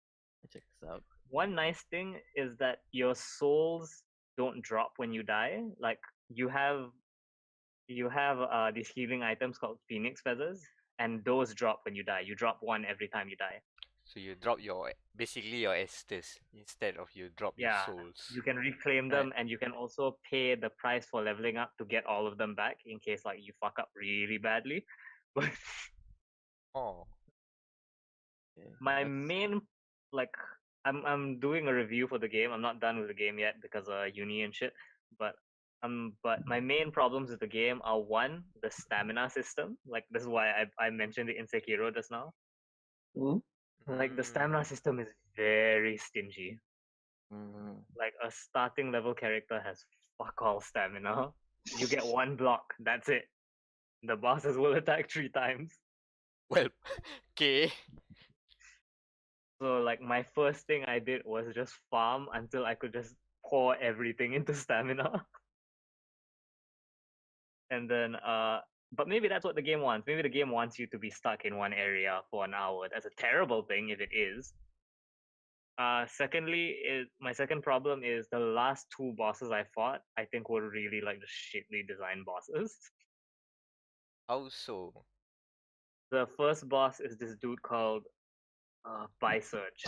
Check this out. One nice thing is that your souls don't drop when you die. Like you have these healing items called Phoenix feathers, and those drop when you die. You drop one every time you die. So you drop basically your Estus instead of you drop your Yeah, souls. you can reclaim Right. them, and you can also pay the price for leveling up to get all of them back in case like you fuck up really badly. But Oh. Okay. my That's main like I'm doing a review for the game. I'm not done with the game yet because uni and shit. But my main problems with the game are one, the stamina system. Like this is why I mentioned it in Sekiro just now. Mhm. Like the Mm. stamina system is very stingy. mhm. Like a starting level character has fuck all stamina. You get one block, that's it. The bosses will attack 3 times. Well, okay. So like my first thing I did was just farm until I could just pour everything into stamina. And then but maybe that's what the game wants. Maybe the game wants you to be stuck in one area for an hour. That's a terrible thing if it is. Secondly, is my second problem is the last two bosses I fought, I think were really like the shitly designed bosses. How so? The first boss is this dude called Surge,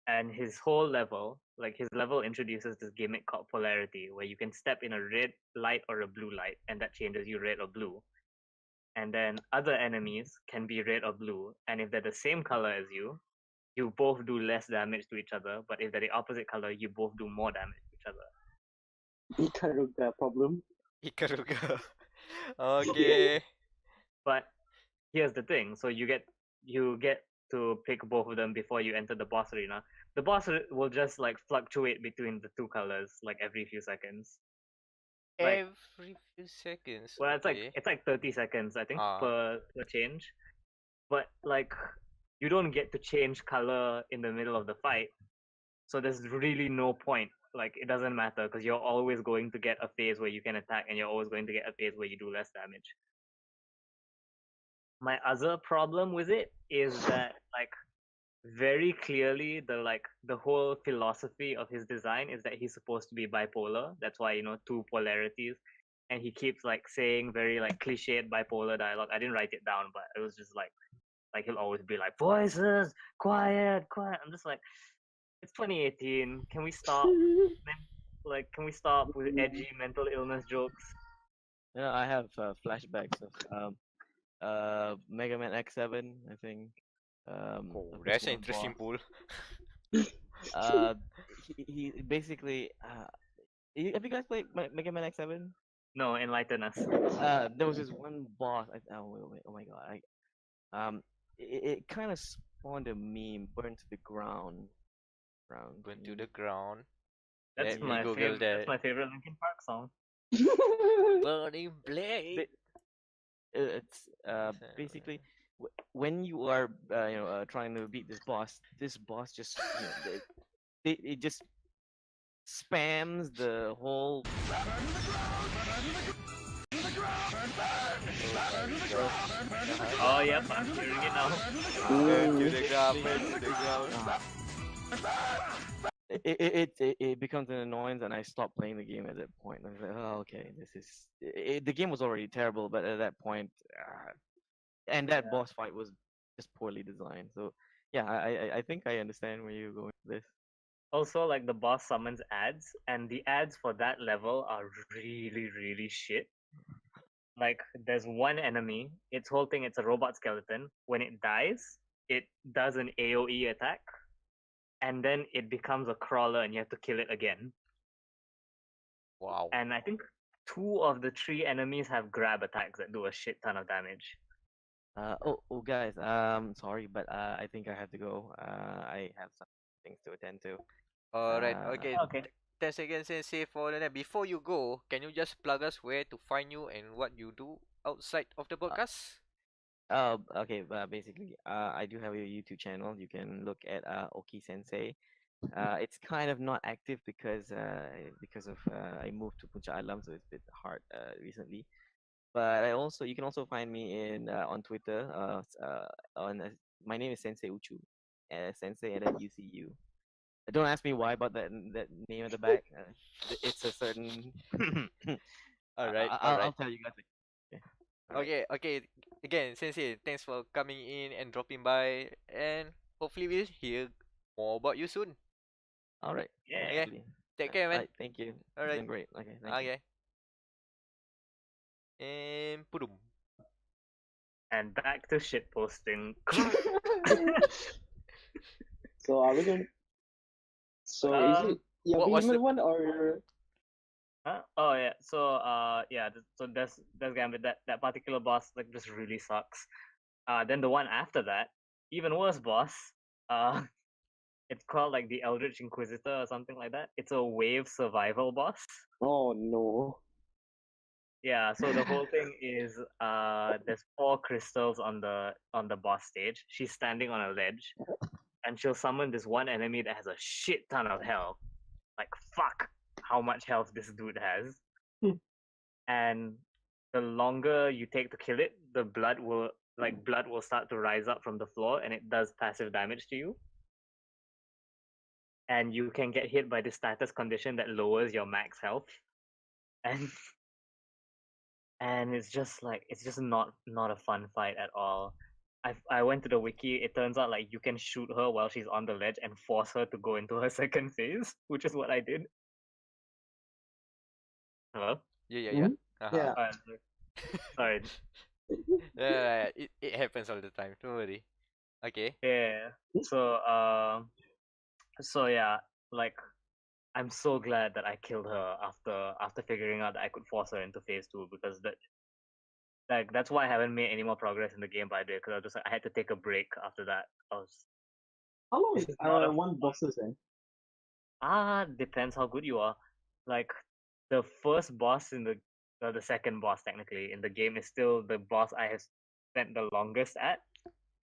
and his whole level, like his level, introduces this gimmick called polarity, where you can step in a red light or a blue light, and that changes you red or blue. And then other enemies can be red or blue, and if they're the same color as you both do less damage to each other. But if they're the opposite color, you both do more damage to each other. Ikaruga problem. Ikaruga. Okay. But here's the thing: so you get to pick both of them before you enter the boss arena. The boss will just like fluctuate between the two colors like every few seconds. Like, Every few seconds. well, Okay. it's like 30 seconds I think Ah. per change. But like, you don't get to change color in the middle of the fight, so there's really no point. Like, it doesn't matter because you're always going to get a phase where you can attack, and you're always going to get a phase where you do less damage. My other problem with it is that like very clearly the whole philosophy of his design is that he's supposed to be bipolar. That's why, two polarities, and he keeps like saying very like cliched bipolar dialogue. I didn't write it down, but it was just like he'll always be like, voices, quiet, quiet. I'm just like, it's 2018. Can we stop? Can we stop with edgy mental illness jokes? Yeah, I have flashbacks of Mega Man X7, I think. Oh, Of this that's an one interesting boss. pool. Uh, he basically have you guys played Mega Man X7? No, enlighten us. There was this one boss. Oh my god! It kind of spawned a meme, burned to the ground. Burn Can to you? the ground. That's Let me my Google favorite. That's that. my favorite Linkin Park song. Burning blade. It's basically when you are trying to beat this boss just it just spams the whole. Oh, yep, I'm hearing it now. Burn to Ooh. the ground. Burn to the ground. It becomes an annoyance, and I stopped playing the game at that point. I was like, oh, okay, the game was already terrible, but at that point, and that boss fight was just poorly designed. So yeah, I think I understand where you're going with this. Also, like the boss summons ads, and the ads for that level are really, really shit. Like, there's one enemy, its whole thing, it's a robot skeleton. When it dies, it does an AoE attack. and then it becomes a crawler, and you have to kill it again. Wow. And I think 2 of the 3 enemies have grab attacks that do a shit ton of damage. Oh, guys. Sorry, but I think I have to go. I have some things to attend to. Alright, okay. Okay. Thanks again, Sensei, for that. Before you go, can you just plug us where to find you and what you do outside of the Uh, podcast? okay. Basically, I do have a YouTube channel. You can look at Oki Sensei. It's kind of not active because of I moved to Puncak Alam, so it's a bit hard recently. But you can also find me in on Twitter. On My name is Sensei Uchu, Sensei and then UCU. Don't ask me why about that name at the back. It's a certain. Alright, I'll alright. tell you guys. Okay. All right. Okay, okay. Again, Sensei, thanks for coming in and dropping by, and hopefully we'll hear more about you soon. All right. Yeah. Okay, Hopefully. take care, All man. right. Thank you. It's Alright, been great. Okay. Thank you. okay. And pudum. And back to shit posting. So are we going? So is it your What was the behemoth one or? Huh? Oh yeah. So yeah. So there's Gambit. That particular boss like just really sucks. Then the one after that, even worse boss. Uh, it's called like the Eldritch Inquisitor or something like that. It's a wave survival boss. Oh no. Yeah. So the whole thing is there's 4 crystals on the boss stage. She's standing on a ledge, and she'll summon this one enemy that has a shit ton of health. Like fuck, how much health this dude has. And the longer you take to kill it, the blood will start to rise up from the floor, and it does passive damage to you. And you can get hit by the status condition that lowers your max health, and and it's just not a fun fight at all. I went to the wiki. It turns out like you can shoot her while she's on the ledge and force her to go into her second phase, which is what I did. Hello. yeah. Yeah. Uh, sorry. Yeah, it happens all the time. Don't worry. Okay. Yeah. So yeah, like I'm so glad that I killed her after figuring out that I could force her into phase 2, because that's why I haven't made any more progress in the game, by the way, because I had to take a break after that. How long This is is not a one bosses then? depends how good you are. Like the first boss in the second boss technically in the game is still the boss I have spent the longest at.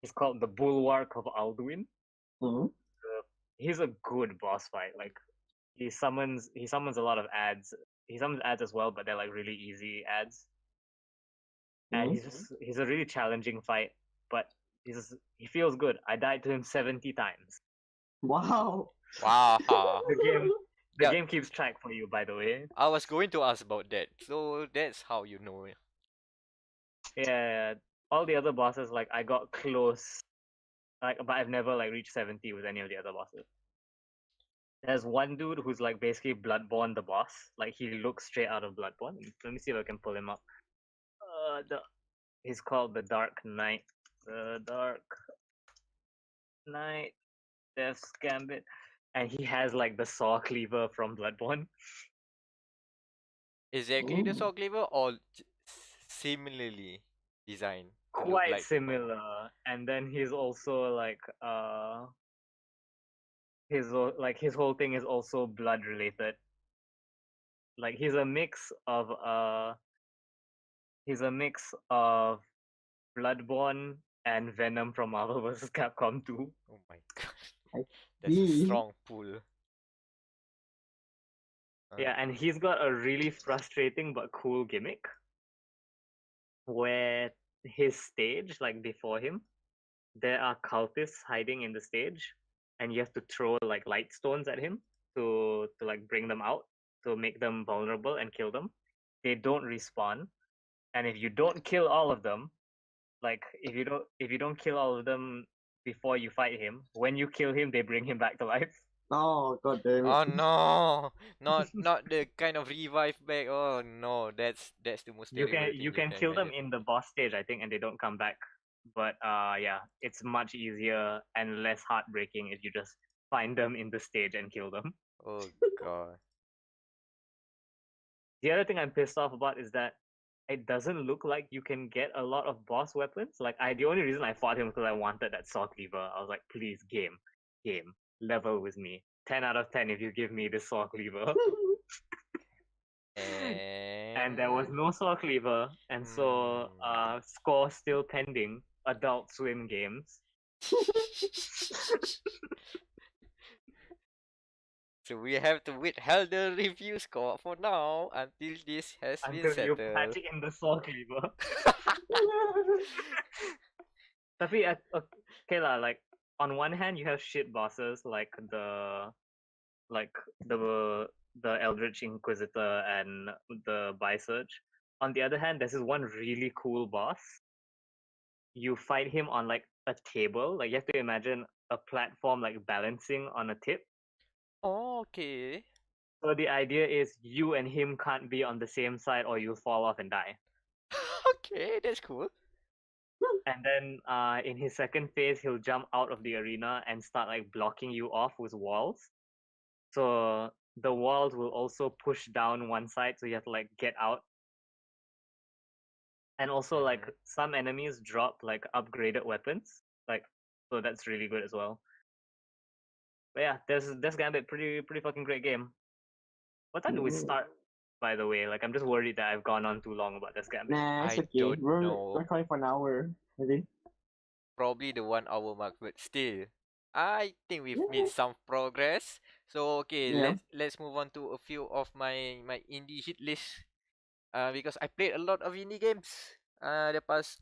It's called the Bulwark of Alduin. Mm-hmm. He's a good boss fight. Like he summons a lot of ads. He summons ads as well, but they're like really easy ads. And he's a really challenging fight, but he feels good. I died to him 70 times. Wow. Wow. The game the Yeah, game keeps track for you, by the way. I was going to ask about that. So that's how you know it. Yeah, all the other bosses like I got close, like but I've never like reached 70 with any of the other bosses. There's one dude who's like basically Bloodborne the boss. Like he looks straight out of Bloodborne. Let me see if I can pull him up. He's called the Dark Knight. The Dark Knight, Death's Gambit, and he has like the saw cleaver from Bloodborne. Exactly the Ooh. saw cleaver or similarly designed to look Quite like. similar. And then he's also like his whole thing is also blood related. Like he's a mix of Bloodborne and Venom from Marvel vs. Capcom 2. Oh my god. I That's a see. strong pull. Yeah, and he's got a really frustrating but cool gimmick where his stage, like before him, there are cultists hiding in the stage, and you have to throw like light stones at him to like bring them out, to make them vulnerable and kill them. They don't respawn, and if you don't kill all of them, like if you don't kill all of them before you fight him, when you kill him, they bring him back to life. Oh god damn it. Oh no, not the kind of revive back. Oh no, that's the most You terrible can thing you you can can kill them imagine. in the boss stage, I think, and they don't come back. But yeah, it's much easier and less heartbreaking if you just find them in the stage and kill them. Oh god. The other thing I'm pissed off about is that it doesn't look like you can get a lot of boss weapons. Like the only reason I fought him because I wanted that saw cleaver. I was like, please, game, level with me. 10 out of 10 if you give me this saw cleaver. And there was And no saw cleaver, and so score still pending. Adult Swim games. so we have to withhold the review score for now until this has been Until you settled. patch in the saw cleaver. Tapi okay lah, like on one hand you have shit bosses like the Eldritch Inquisitor and the Bisurge. On the other hand, there's this one really cool boss. You fight him on like a table. Like you have to imagine a platform like balancing on a tip. Oh, okay. So the idea is you and him can't be on the same side or you'll fall off and die. Okay, that's cool. And then in his second phase, he'll jump out of the arena and start like blocking you off with walls. So the walls will also push down one side, so you have to like get out. And also like some enemies drop like upgraded weapons, like so that's really good as well. But yeah, there's Gambit, pretty fucking great game. What time do we start? By the way, like I'm just worried that I've gone on too long about this Gambit. Nah, it's I okay. don't We're know. calling for an hour, I think. Probably the 1 hour mark, but still, I think we've made some progress. So okay, Yeah. let's move on to a few of my indie hit list. Because I played a lot of indie games. The past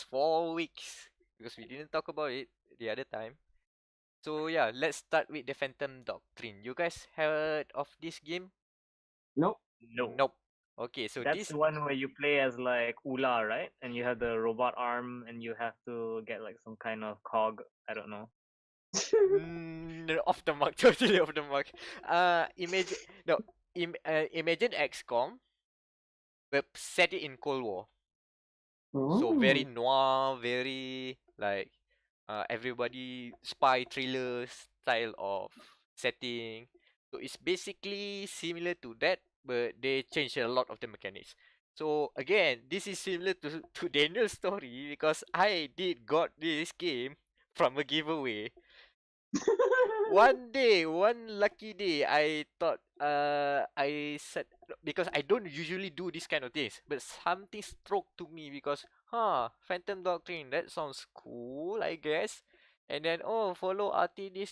4 weeks because we didn't talk about it the other time. So yeah, let's start with the Phantom Doctrine. You guys heard of this game? Nope. No. Nope. Okay, so That's the one where you play as like Ula, right? And you have the robot arm and you have to get like some kind of cog. I don't know. Off the mark, totally off the mark. Imagine imagine XCOM, but set it in Cold War. So very noir, very like everybody spy thriller style of setting. So it's basically similar to that, but they changed a lot of the mechanics. So again, this is similar to Daniel's story because I did got this game from a giveaway. One day, one lucky day, I thought I said because I don't usually do this kind of things, but something struck to me because Phantom Doctrine, that sounds cool, I guess. And then follow RT this.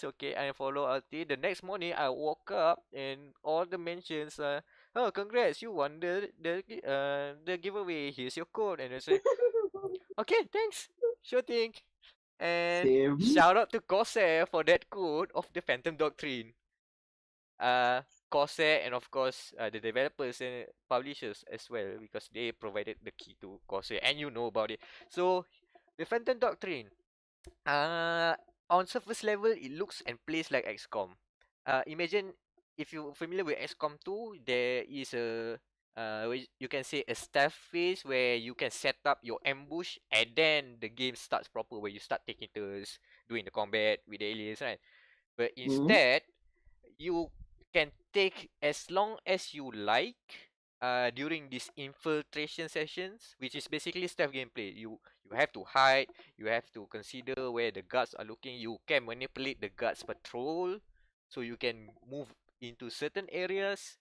Okay, I follow RT. The next morning I woke up and all the mentions congrats, you won the giveaway. Here's your code. And I say, okay, thanks. Sure thing. And Same. shout out to Corsair for that code of the Phantom Doctrine. Corsair and of course the developers and publishers as well because they provided the key to Corsair and you know about it. So the Phantom Doctrine, on surface level it looks and plays like XCOM. Imagine if you're familiar with XCOM 2, there is a you can say a stealth phase where you can set up your ambush and then the game starts proper where you start taking turns doing the combat with the aliens, right? But instead, you can take as long as you like during these infiltration sessions, which is basically stealth gameplay. You have to hide, you have to consider where the guards are looking, you can manipulate the guards patrol so you can move into certain areas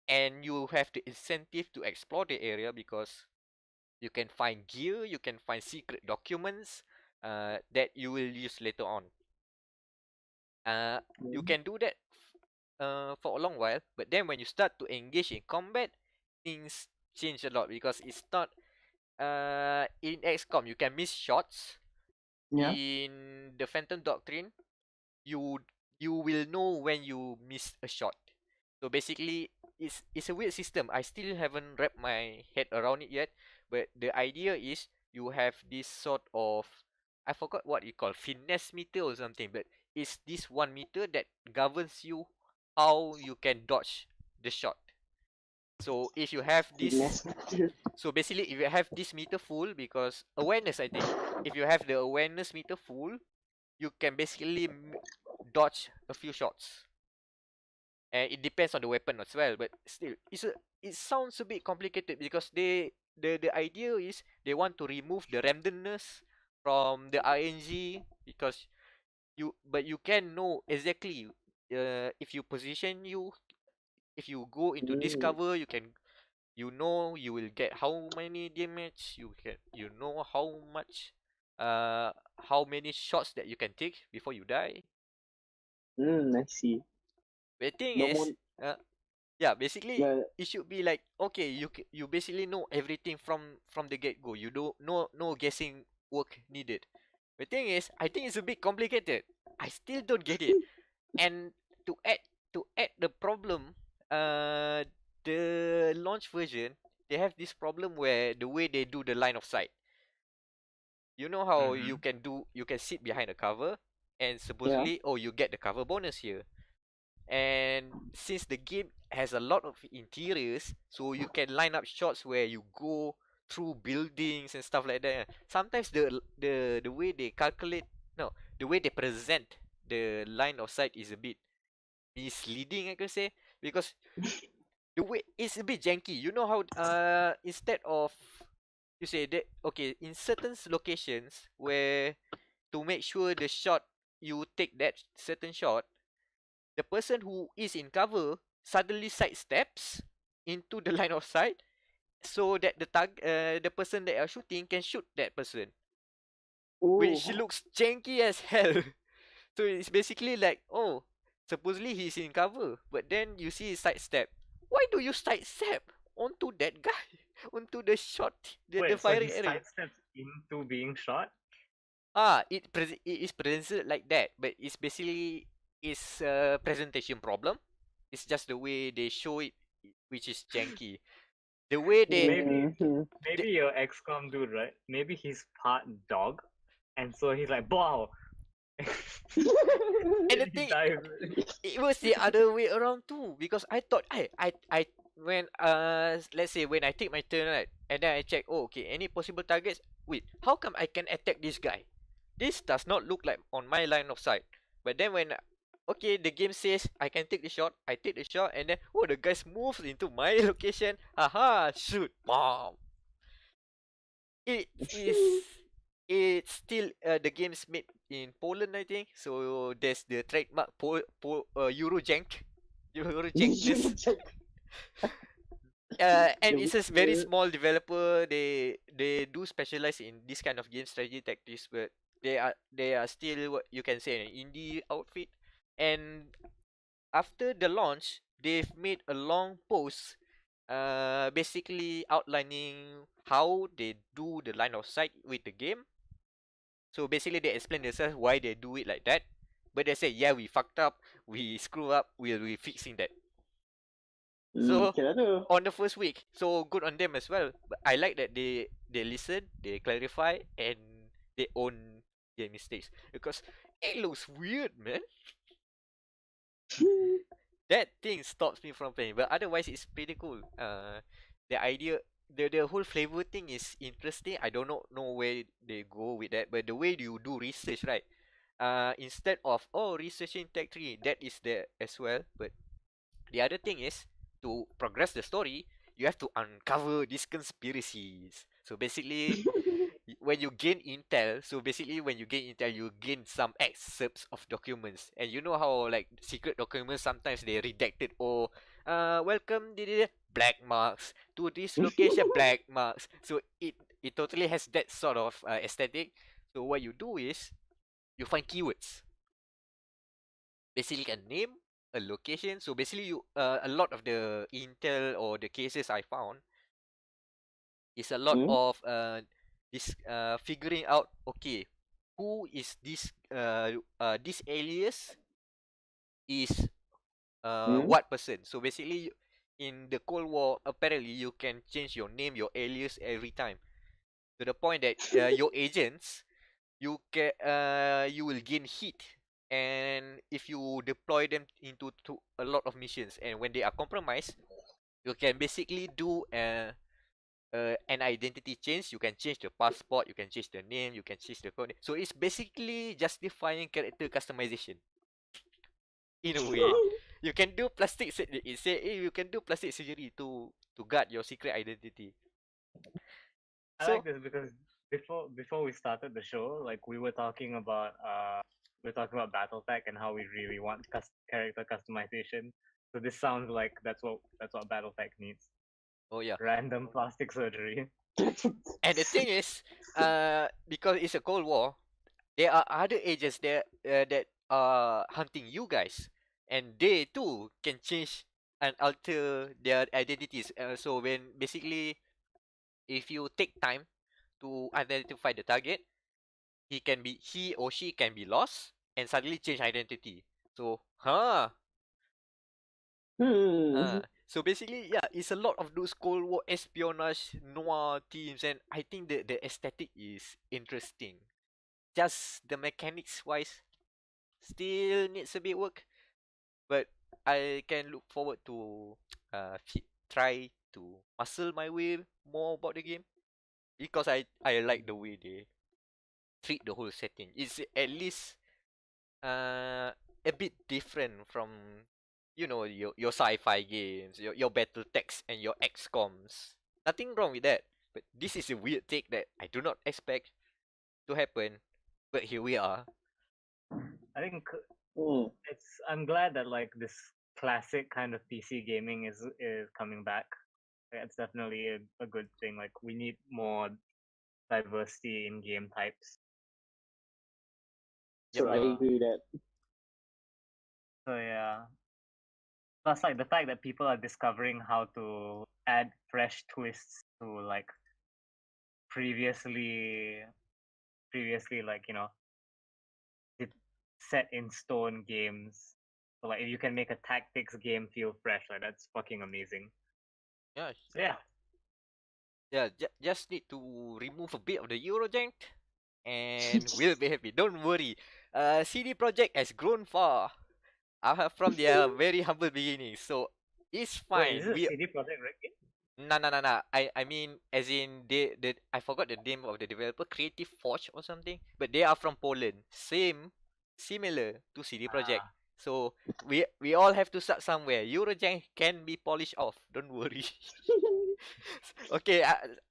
and you have the incentive to explore the area because you can find gear, you can find secret documents that you will use later on. You can do that for a long while, but then when you start to engage in combat, things change a lot because it's not in XCOM you can miss shots. Yeah. In the Phantom Doctrine, you will know when you miss a shot. So basically, it's a weird system. I still haven't wrapped my head around it yet, but the idea is you have this sort of, I forgot what you call, finesse meter or something, but it's this 1 meter that governs you how you can dodge the shot. So if you have this, so basically if you have this meter full, because awareness, I think, if you have the awareness meter full, you can basically dodge a few shots. And it depends on the weapon as well, but still it sounds a bit complicated because the idea is they want to remove the randomness from the RNG, because you can know exactly if you position if you go into this Mm. cover, you will get how many damage, you know how many shots that you can take before you die. I see. The thing No more. is, yeah, basically Uh, it should be like, okay, you basically know everything from the get go. You don't no guessing work needed. The thing is, I think it's a bit complicated. I still don't get it. And to add the problem, the launch version, they have this problem where the way they do the line of sight. You know how Mm-hmm. you can sit behind a cover, and yeah. supposedly, oh, you get the cover bonus here. And since the game has a lot of interiors, so you can line up shots where you go through buildings and stuff like that. Sometimes the way they calculate, no, the way they present the line of sight is a bit misleading, I could say, because the way it's a bit janky. You know how instead of, you say that, okay, in certain locations where, to make sure the shot, you take that certain shot, the person who is in cover suddenly sidesteps into the line of sight, so that the person that are shooting can shoot that person, which Oh. looks janky as hell. So it's basically like, oh, supposedly he's in cover, but then you see his sidestep. Why do you sidestep onto that guy? Onto the shot, the Wait, so he firing area. sidesteps into being shot? It is presented like that, but it's basically it's a presentation problem. It's just the way they show it, which is janky. The way they, Maybe Mhm. the maybe your XCOM dude, right? Maybe he's part dog, and so he's like, wow. and the He thing, dies. it was the other way around too, because I thought I when let's say when I take my turn, right, and then I check, oh, okay, any possible targets. Wait, how come I can attack this guy? This does not look like on my line of sight. But then when, okay, the game says I can take the shot, I take the shot, and then, oh, the guys moves into my location. Haha, shoot, bomb. It is it's still the game's made in Poland, I think. So there's the trademark Eurojank, Eurojankness. And it's a very small developer. They do specialize in this kind of game strategy tactics, but they are still what you can say an indie outfit. And after the launch, they've made a long post, basically outlining how they do the line of sight with the game. So basically, they explain themselves why they do it like that. But they say, yeah, we fucked up, we screw up, we fixing that. So Okay, ada. on the first week, so good on them as well. But I like that they listen, they clarify, and they own their mistakes, because it looks weird, man. That thing stops me from playing, but otherwise it's pretty cool. The idea, the whole flavor thing is interesting. I don't know where they go with that, but the way you do research, right? Instead of, oh, researching tech tree, that is there as well. But the other thing is, to progress the story, you have to uncover these conspiracies. So basically, when you gain intel, so basically when you gain intel, you gain some excerpts of documents, and you know how like secret documents sometimes they redacted, or welcome the black marks to this location, black marks. So it totally has that sort of aesthetic. So what you do is you find keywords, basically a name, a location. So basically you a lot of the intel or the cases I found is a lot Hmm? of this figuring out, okay, who is this alias is Hmm? what person. So basically in the Cold War, apparently you can change your name, your alias every time, to the point that your agents, you will gain heat, and if you deploy them into a lot of missions, and when they are compromised, you can basically do an identity change. You can change the passport, you can change the name, you can change the code. So it's basically justifying character customization in a way. You can do it say you can do plastic surgery to guard your secret identity. I So like this because before we started the show, like we were talking about BattleTech and how we really want character customization. So this sounds like that's what BattleTech needs. oh yeah. Random plastic surgery. And the thing is, because it's a Cold War, there are other agents there that are hunting you guys, and they too can change and alter their identities. So when basically, if you take time to identify the target, he or she can be lost and suddenly change identity. So, so basically, yeah, it's a lot of those Cold War espionage noir themes, and I think the aesthetic is interesting. Just the mechanics wise, still needs a bit work, but I can look forward to try to muscle my way more about the game because I like the way they treat the whole setting. It's at least a bit different from your sci-fi games, your battle techs and your XComs. Nothing wrong with that, but this is a weird take that I do not expect to happen. But here we are. I think Mm. I'm glad that like this classic kind of PC gaming is coming back. It's definitely a good thing. Like we need more diversity in game types. Yep. So I agree with that. So yeah. Plus, like the fact that people are discovering how to add fresh twists to like previously like set in stone games. So like if you can make a tactics game feel fresh, like that's fucking amazing. Yeah. So yeah. Yeah, just need to remove a bit of the Eurojank and we'll be happy. Don't worry. CD Projekt has grown far from their very humble beginnings, so it's Wait, is fine. it a CD Projekt Red game? Nah. I mean, as in I forgot the name of the developer, Creative Forge or something, but they are from Poland. Similar to CD Projekt. So we all have to start somewhere. Eurojank can be polished off. Don't worry. Okay,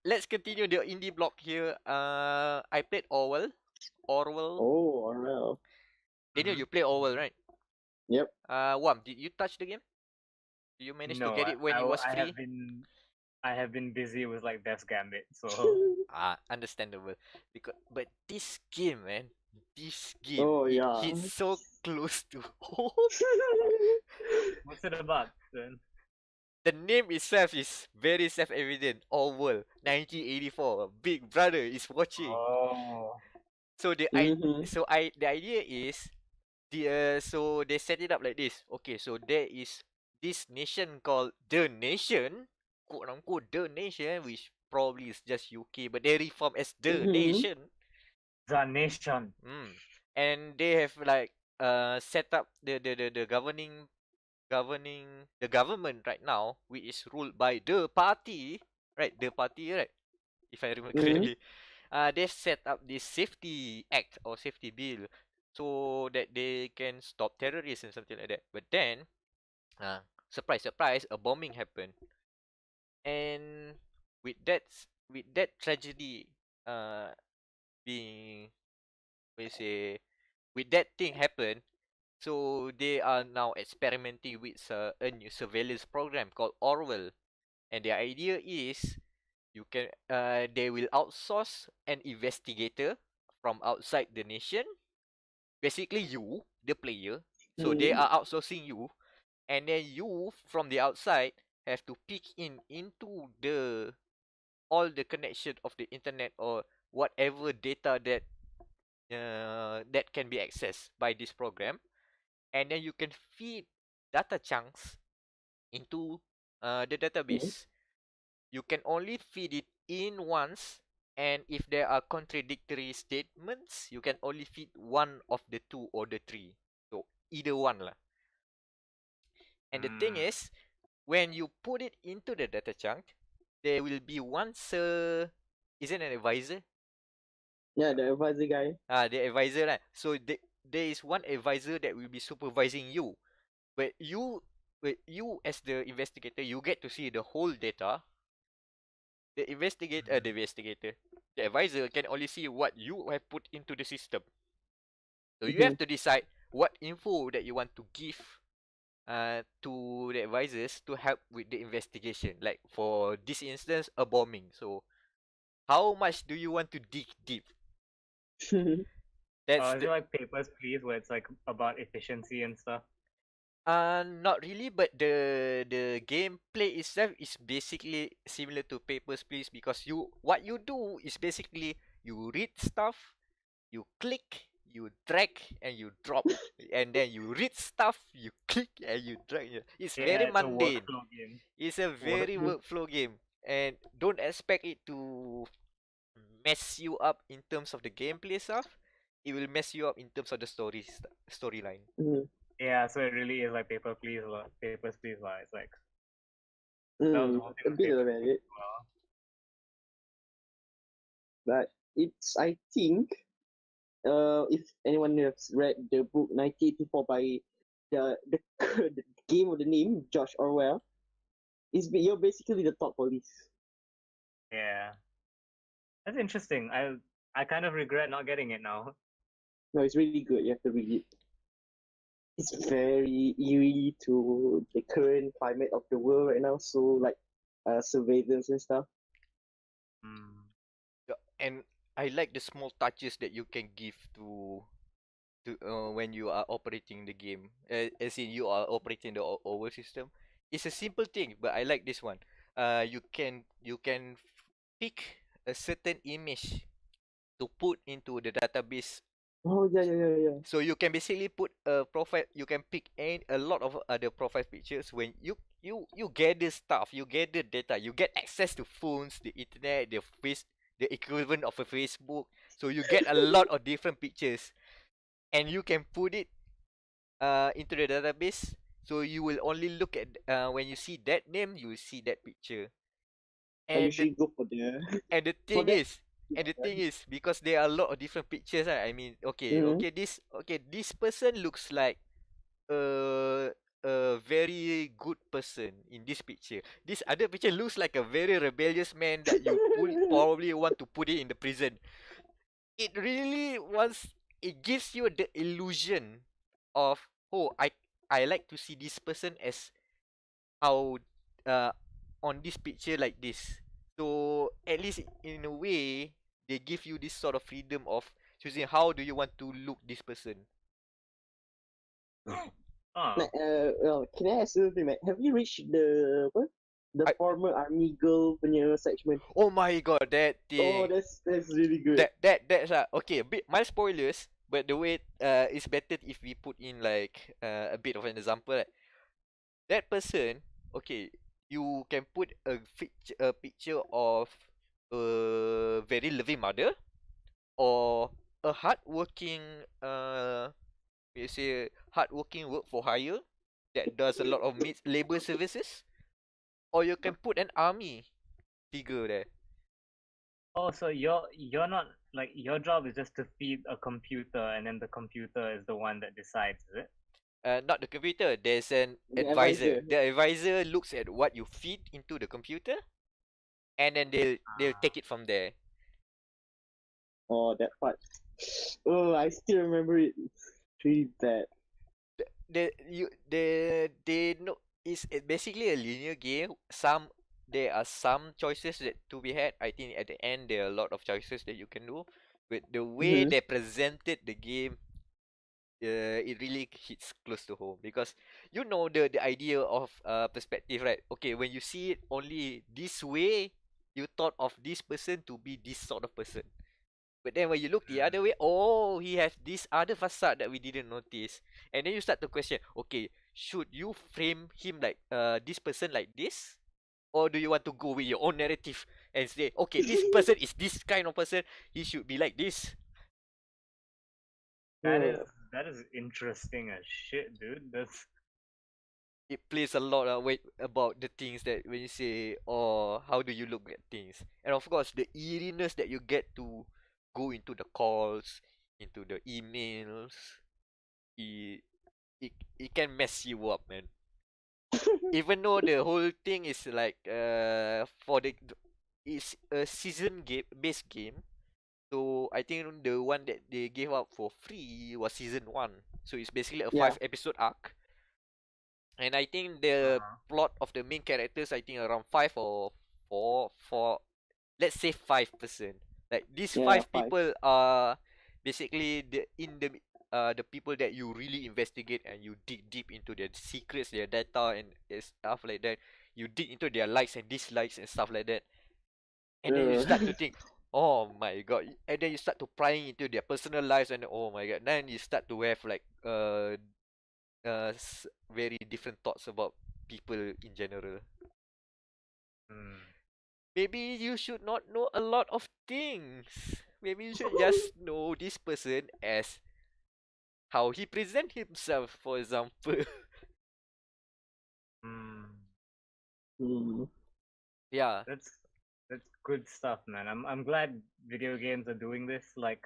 let's continue the indie block here. I played Orwell. Oh, Orwell. Daniel, you play Orwell, right? Yep. Wam, did you touch the game? Did you manage to No, get it when it was free? I have been busy with like Death's Gambit, so Understandable. But this game, man, Oh, it yeah. hits so close to home. what's it about then? The name itself is very self-evident. Orwell, 1984. Big Brother is watching. Oh. So Mhm. the idea is so they set it up like this. Okay, so there is this nation called the Nation, quote unquote the Nation, which probably is just UK, but they reform as the Mhm. Nation. The Nation. And they have like set up the governing the government right now, which is ruled by the party, right? The party, right? If I remember Mhm. correctly. They set up this safety act or safety bill so that they can stop terrorists and something like that. But then, surprise, surprise, a bombing happened, and with that tragedy, uh, being we say with that thing happen, so they are now experimenting with a new surveillance program called Orwell, and the idea is they will outsource an investigator from outside the nation, basically you, the player. So they Mhm. are outsourcing you, and then you from the outside have to peek into the all the connection of the internet or whatever data that can be accessed by this program, and then you can feed data chunks into the Mhm. database. You can only feed it in once, and if there are contradictory statements, you can only feed one of the two or the three. So either one lah. And the thing is, when you put it into the data chunk, there will be one sir. Is it an advisor? Yeah, the advisor guy. The advisor, right? So there is one advisor that will be supervising you. But you as the investigator, you get to see the whole data. The advisor can only see what you have put into the system. So you Mhm. have to decide what info that you want to give to the advisors to help with the investigation. Like for this instance, a bombing. So how much do you want to dig deep? That's Is it like Papers, Please, where it's like about efficiency and stuff? not really, but the gameplay itself is basically similar to Papers, Please, because what you do is basically you read stuff, you click, you drag, and you drop, and then you read stuff, you click, and you drag. It's very Yeah, it's a mundane. workflow game. It's a very workflow game, and don't expect it to mess you up in terms of the gameplay stuff. It will mess you up in terms of the storyline. Mhm. Yeah, so it really is like Papers, Please. It's like that was one thing A with bit Papers, of Please it, as well. but it's, I think, if anyone has read the book 1984 by the the game of the name George Orwell, you're basically the top police. Yeah, that's interesting. I kind of regret not getting it now. No, it's really good. You have to read it. It's very eerie to the current climate of the world right now. So like, surveillance and stuff. Mm. Yeah, and I like the small touches that you can give to when you are operating the game. As in you are operating the over system. It's a simple thing, but I like this one. You can pick a certain image to put into the database. Oh yeah. So you can basically put a profile. You can pick a lot of other profile pictures. When you gather stuff, you gather data, you get access to phones, the internet, the equivalent of a Facebook. So you get a lot of different pictures, and you can put it into the database. So you will only look at when you see that name, you will see that picture. I And the usually go for the and the for thing that. is, because there are a lot of different pictures, right? I mean, Mm-hmm. this person looks like a a very good person in this picture. This other picture looks like a very rebellious man that you probably want to put it in the prison. It really wants it gives you the illusion of, oh, I like to see this person as how uh on this picture like this. So at least in a way they give you this sort of freedom of choosing how do you want to look this person. Oh, Well, can I ask you something, Matt? Have you reached the what? The I, former army girl punya segment? oh my god, that Oh, thing. that's really good. That's okay, a bit my spoilers, but the way it's better if we put in like a bit of an example. Right? That person, okay, you can put a picture of a very loving mother or a hardworking you say hardworking work for hire that does a lot of labor services, or you can put an army figure there. oh, so you're not like your job is just to feed a computer, and then the computer is the one that decides, is it? Not the computer. There's an The advisor. advisor. The advisor looks at what you feed into the computer, and then they'll Ah. take it from there. Oh, that part. Oh, I still remember it. It's really bad. They know it's basically a linear game. There are some choices that to be had. I think at the end there are a lot of choices that you can do. But the way Mm-hmm. they presented the game, it really hits close to home because you know the idea of perspective, right? Okay, when you see it only this way, you thought of this person to be this sort of person. But then when you look the other way, oh, he has this other facade that we didn't notice. And then you start to question, okay, should you frame him like this person like this? Or do you want to go with your own narrative and say, okay, this person is this kind of person, he should be like this? That Oh, is that is interesting as shit, dude. That's it plays a lot of weight about the things that when you say or how do you look at things, and of course the eeriness that you get to go into the calls, into the emails. it it can mess you up, man. Even though the whole thing is like for the it's a season game based game. So I think the one that they gave out for free was season 1. So it's basically a Yeah. 5 episode arc. And I think the Uh-huh. plot of the main characters, I think around 5 or 4, let's say 5%. Like these Yeah. 5. people are basically the people that you really investigate and you dig deep into their secrets, their data and stuff like that. You dig into their likes and dislikes and stuff like that. And then you Uh, start to think, oh my god. And then you start to prying into their personal lives and oh my god. Then you start to have like very different thoughts about people in general. Mm. Maybe you should not know a lot of things. Maybe you should just know this person as how he present himself, for example. Mm. mm. Yeah. That's good stuff, man. I'm glad video games are doing this. Like,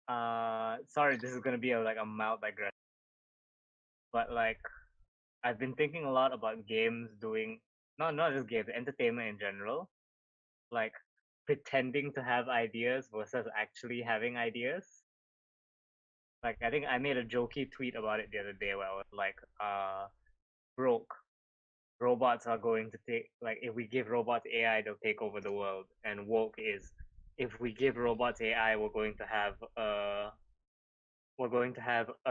sorry, this is gonna be like a mild digression, but like, I've been thinking a lot about games doing not just games, entertainment in general. Like, pretending to have ideas versus actually having ideas. Like, I think I made a jokey tweet about it the other day where I was like, broke. Robots are going to take, like, if we give robots AI, they'll take over the world. And woke is, if we give robots AI, we're going to have a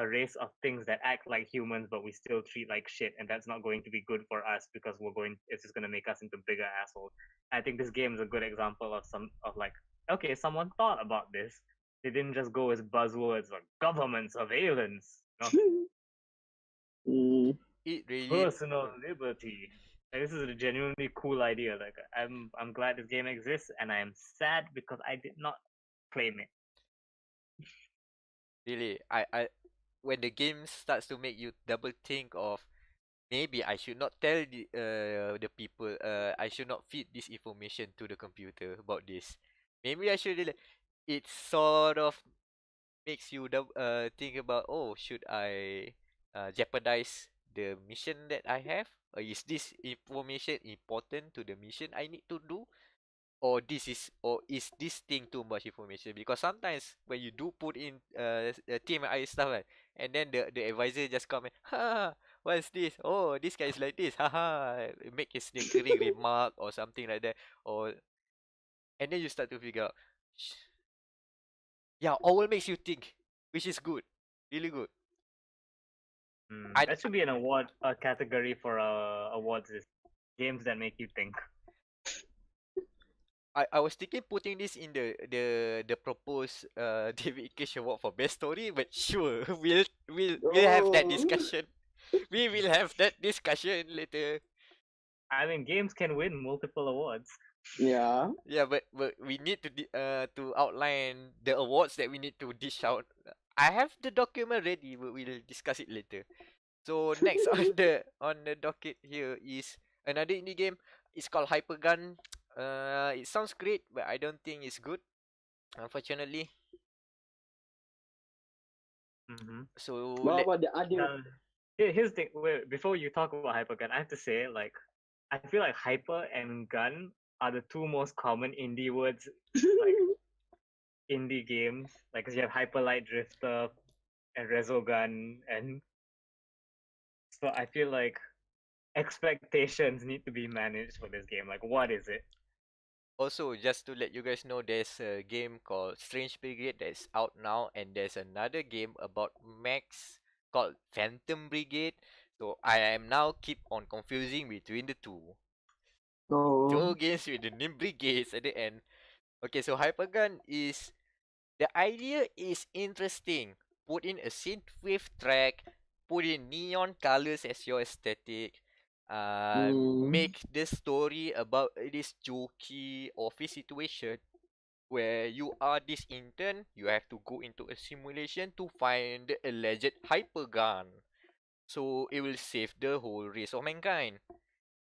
race of things that act like humans, but we still treat like shit, and that's not going to be good for us because it's just going to make us into bigger assholes. I think this game is a good example of like, okay, someone thought about this. They didn't just go as buzzwords like government surveillance, Mm. It really personal liberty. Like, this is a genuinely cool idea. Like, I'm glad this game exists, and I am sad because I did not claim it. really I when the game starts to make you double think of maybe I should not tell the people I should not feed this information to the computer about this. Maybe I should it sort of makes you think about, oh, should I jeopardize the mission that I have? Or is this information important to the mission I need to do? Or is this thing too much information? Because sometimes when you do put in TMI stuff, right, and then the advisor just come and what's this? Oh, this guy is like this, make a snickering remark or something like that, or and then you start to figure out, yeah, Orwell makes you think, which is good, really good. I That should be an award, a category for awards is games that make you think. I was thinking putting this in the proposed David Cage Award for best story, but sure, we'll have that Oh. discussion. We will have that discussion later. I mean, games can win multiple awards. Yeah. Yeah, but we need to outline the awards that we need to dish out. I have the document ready, but we'll discuss it later. So next on the docket here is another indie game. It's called Hypergun. It sounds great, but I don't think it's good, unfortunately. Mm-hmm. So What let about the other? Here's the thing. Wait, before you talk about Hypergun, I have to say, like, I feel like hyper and gun are the two most common indie words, like indie games. Like, 'cause you have Hyper Light Drifter and Resogun, and so I feel like expectations need to be managed for this game. Like, what is it? Also, just to let you guys know, there's a game called Strange Brigade that's out now, and there's another game about mechs called Phantom Brigade. So I am now keep on confusing between the two. Oh. Two games with the name brigades at the end. Okay, so Hypergun is the idea is interesting. Put in a synthwave track, put in neon colors as your aesthetic. Mm. Make the story about this jokey office situation where you are this intern, you have to go into a simulation to find the alleged hypergun. So it will save the whole race of mankind.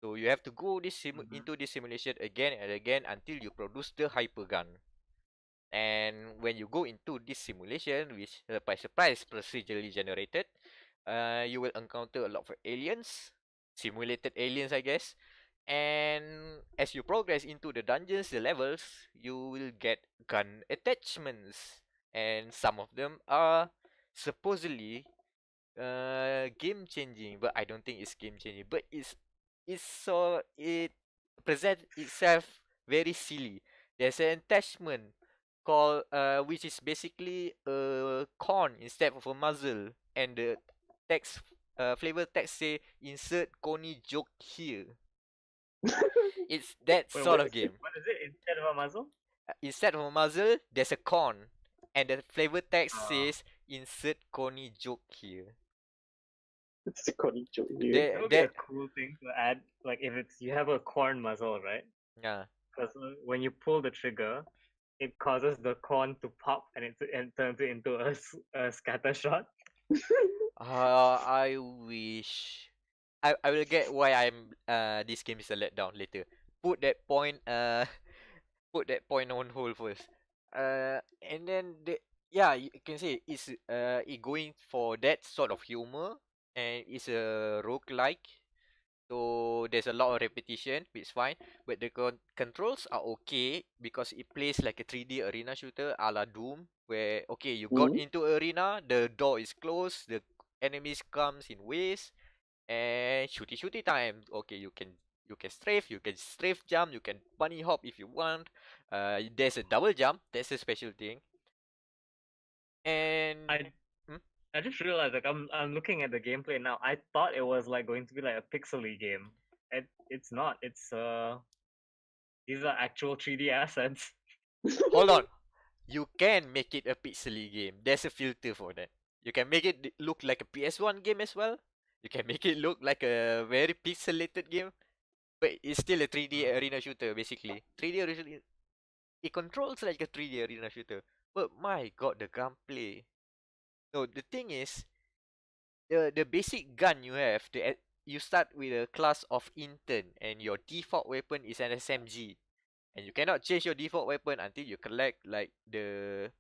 So you have to go into this simulation again and again until you produce the hypergun. And when you go into this simulation, which by surprise procedurally generated, you will encounter a lot of aliens, simulated aliens, I guess. And as you progress into the dungeons, the levels, you will get gun attachments, and some of them are supposedly game changing, but I don't think it's game changing. But it presents itself very silly. There's an attachment called which is basically a corn instead of a muzzle, and the text flavor text say insert corny joke here. It's that Wait, sort of game. what is it instead of a muzzle? Instead of a muzzle, there's a corn, and the flavor text Oh. says insert corny joke here. It's a corny joke here. That would be a cool thing to add. Like if you have a corn muzzle, right? Yeah. Because when you pull the trigger, it causes the corn to pop and it turns it into a scatter shot. I wish. I will get why this game is a letdown later. Put that point put that point on hold first. And then you can say it going for that sort of humor, and it's a roguelike. So there's a lot of repetition, which is fine. But the controls are okay because it plays like a 3D arena shooter a la Doom, where okay, you got into arena, the door is closed, the enemies comes in waves, and shooty time. Okay, you can strafe jump, you can bunny hop if you want. There's a double jump, that's a special thing. And I just realized, like, I'm looking at the gameplay now. I thought it was like going to be like a pixely game. It's not. It's these are actual 3D assets. hold on, you can make it a pixely game. There's a filter for that. You can make it look like a PS1 game as well. You can make it look like a very pixelated game, but it's still a 3D arena shooter basically. 3D arena, it controls like a 3D arena shooter. But my god, the gunplay. No, the thing is, the basic gun you have, you start with a class of intern, and your default weapon is an SMG, and you cannot change your default weapon until you collect like the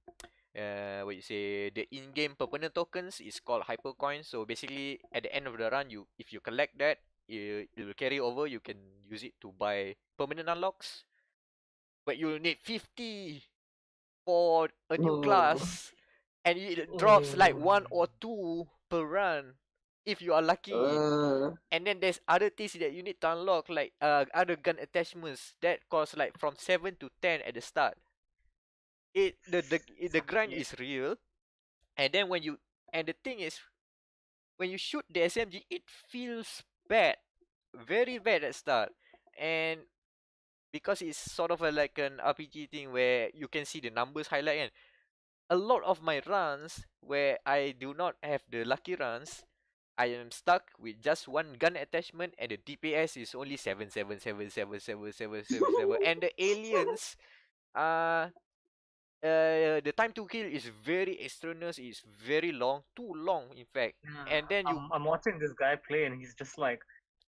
the in-game permanent tokens is called hypercoin. So basically, at the end of the run, if you collect that, it will carry over. You can use it to buy permanent unlocks, but you'll need 50 for a new class, and it drops like 1 or 2 per run if you are lucky. And then there's other things that you need to unlock, like other gun attachments that cost like from 7 to 10 at the start. The grind is real, and then the thing is, when you shoot the SMG, it feels bad, very bad at start, and because it's sort of like an RPG thing where you can see the numbers highlight, and a lot of my runs where I do not have the lucky runs, I am stuck with just one gun attachment, and the DPS is only 7, 7, 7, 7, 7, 7, 7, 7, and the aliens the time to kill is very extraneous, it's very long, too long in fact. And then I'm watching this guy play, and he's just like,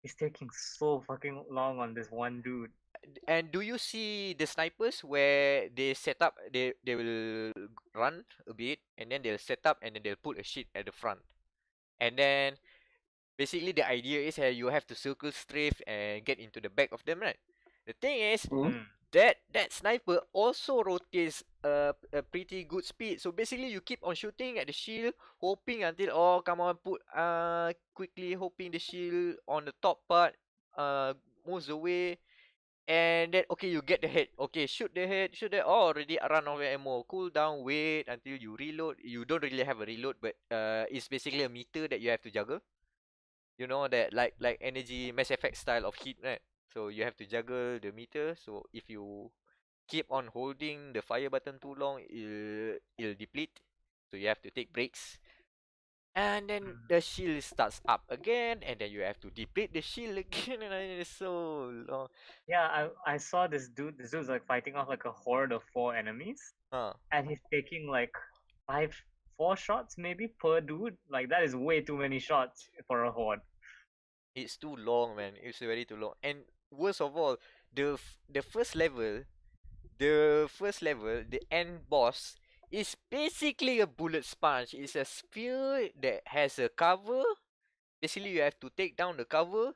he's taking so fucking long on this one dude. And do you see the snipers where they set up, they will run a bit, and then they'll set up, and then they'll put a shit at the front, and then basically the idea is you have to circle strafe and get into the back of them, right? The thing is, that sniper also rotates a pretty good speed. So basically you keep on shooting at the shield, hoping until come on, put quickly, hoping the shield on the top part moves away. And then okay, you get the head. Okay, shoot the head, already run out of ammo. Cool down, wait until you reload. You don't really have a reload, but it's basically a meter that you have to juggle. You know that like energy Mass Effect style of heat, right? So you have to juggle the meter. So if you keep on holding the fire button too long, it'll deplete. So you have to take breaks. And then the shield starts up again, and then you have to deplete the shield again, and it's so long. Yeah, I saw this dude. This dude's like fighting off like a horde of 4 enemies, and he's taking like 4 shots maybe per dude. Like that is way too many shots for a horde. It's too long, man. It's very too long. And worst of all, the first level, the end boss is basically a bullet sponge. It's a sphere that has a cover. Basically, you have to take down the cover,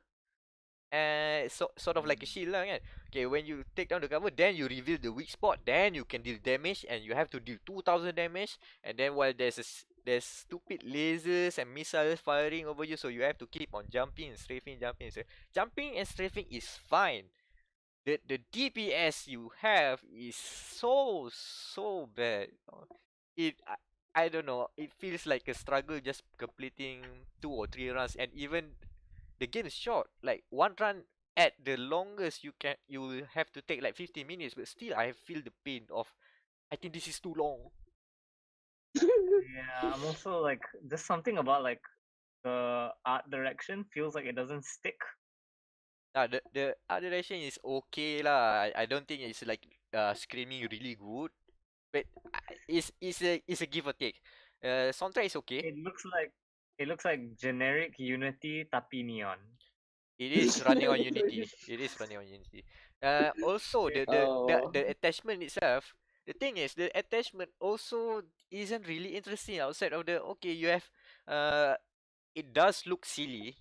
and sort of like a shield lah, kan? Okay, when you take down the cover, then you reveal the weak spot, then you can deal damage, and you have to deal 2000 damage. And then while there's stupid lasers and missiles firing over you, so you have to keep on jumping and strafing, jumping and strafing is fine. The DPS you have is so bad. I don't know. It feels like a struggle just completing 2 or 3 runs, and even the game is short. Like one run at the longest you will have to take like 50 minutes, but still I feel the pain of I think this is too long. Yeah, I'm also like there's something about like the art direction feels like it doesn't stick. The art direction is okay lah. I don't think it's like screaming really good, but it's a give or take. Soundtrack is okay. It looks like generic Unity tapi neon. It is running on Unity. It is running on Unity. Also the attachment itself. The thing is, the attachment also isn't really interesting outside of the okay. You have it does look silly.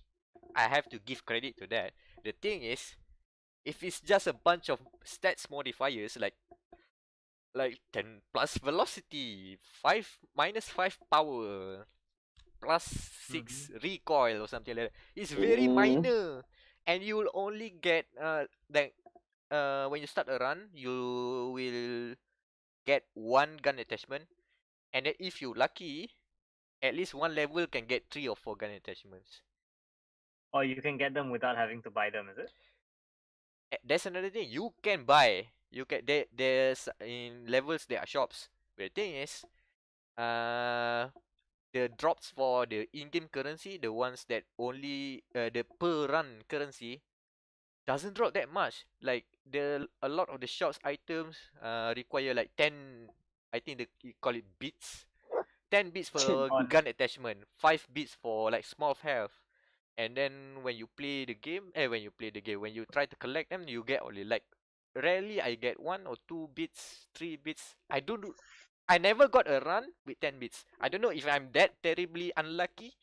I have to give credit to that. The thing is, if it's just a bunch of stats modifiers like 10 plus velocity, 5 minus 5 power, plus 6 recoil or something like that, it's very minor, and you will only get like when you start a run, you will get one gun attachment, and then if you lucky, at least one level can get 3 or 4 gun attachments. Or you can get them without having to buy them, is it? That's another thing. You can buy. You can there's in levels there are shops. But the thing is, the drops for the in-game currency, the ones that only the per run currency doesn't drop that much. Like a lot of the shops items require like 10, I think you call it bits. 10 bits for gun attachment, 5 bits for like small health. And then when you when you try to collect them, you get only like rarely I get 1 or 2 bits, 3 bits. I never got a run with 10 bits. I don't know if I'm that terribly unlucky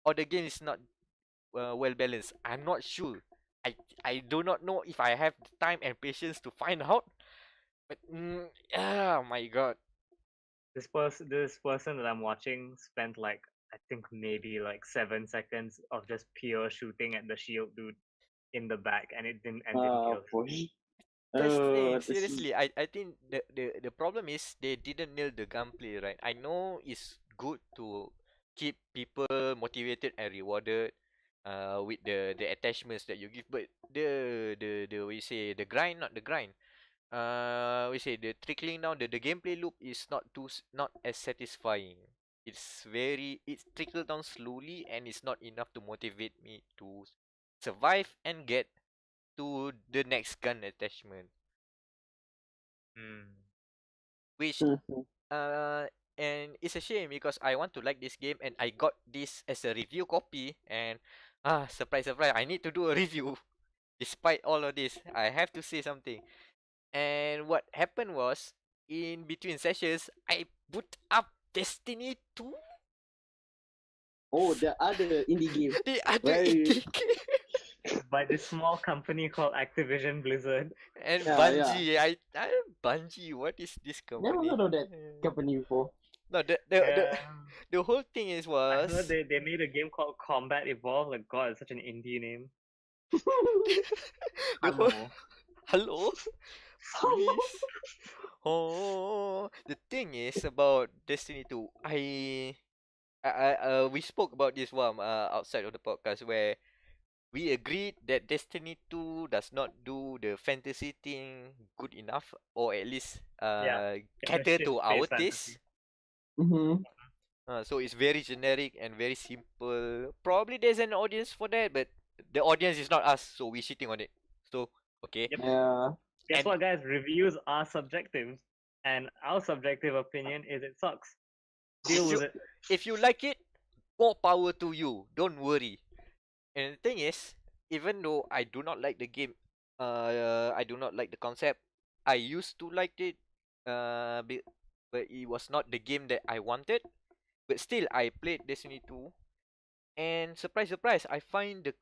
or the game is not well balanced. I'm not sure. I do not know if I have the time and patience to find out. But oh my god. This person that I'm watching spent like I think maybe like 7 seconds of just pure shooting at the shield dude in the back, and it didn't kill him. That's the thing. Seriously, I think the problem is they didn't nail the gunplay right. I know it's good to keep people motivated and rewarded with the attachments that you give, but the we say the grind, not the grind. We say the trickling down, the gameplay loop is not as satisfying. It's trickled down slowly, and it's not enough to motivate me to survive and get to the next gun attachment. Which and it's a shame because I want to like this game and I got this as a review copy, and surprise surprise, I need to do a review. Despite all of this, I have to say something. And what happened was, in between sessions, I put up Destiny 2. Oh, the other indie game. The other indie game. By this small company called Activision Blizzard. And Bungie. I Bungie, what is this company? Never heard of that company before. No, the whole thing I heard they made a game called Combat Evolve. Like God, it's such an indie name. Hello? Please? Oh, the thing is about Destiny 2. We spoke about this one outside of the podcast where we agreed that Destiny 2 does not do the fantasy thing good enough, or at least cater to our taste. So it's very generic and very simple. Probably there's an audience for that, but the audience is not us, so we're shitting on it. So okay. Yep. Yeah. Guess what, guys? Reviews are subjective, and our subjective opinion is it sucks. Deal If you with it. if you like it, more power to you. Don't worry. And the thing is, even though I do not like the game, I do not like the concept. I used to like it, but it was not the game that I wanted. But still, I played Destiny 2, and surprise, surprise, I find the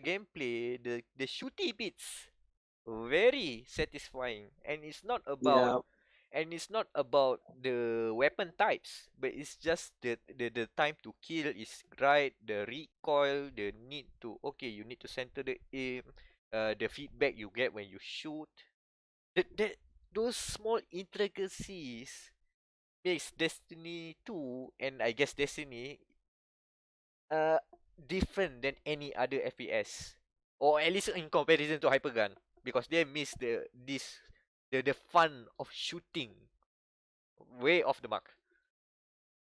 gameplay, the shooty bits very satisfying, Yeah. and it's not about the weapon types, but it's just the time to kill is right, the recoil, the need to, okay, you need to center the aim, the feedback you get when you shoot, that those small intricacies makes Destiny 2, and I guess Destiny, uh different than any other FPS, or at least in comparison to Hypergun, because they miss the fun of shooting way off the mark,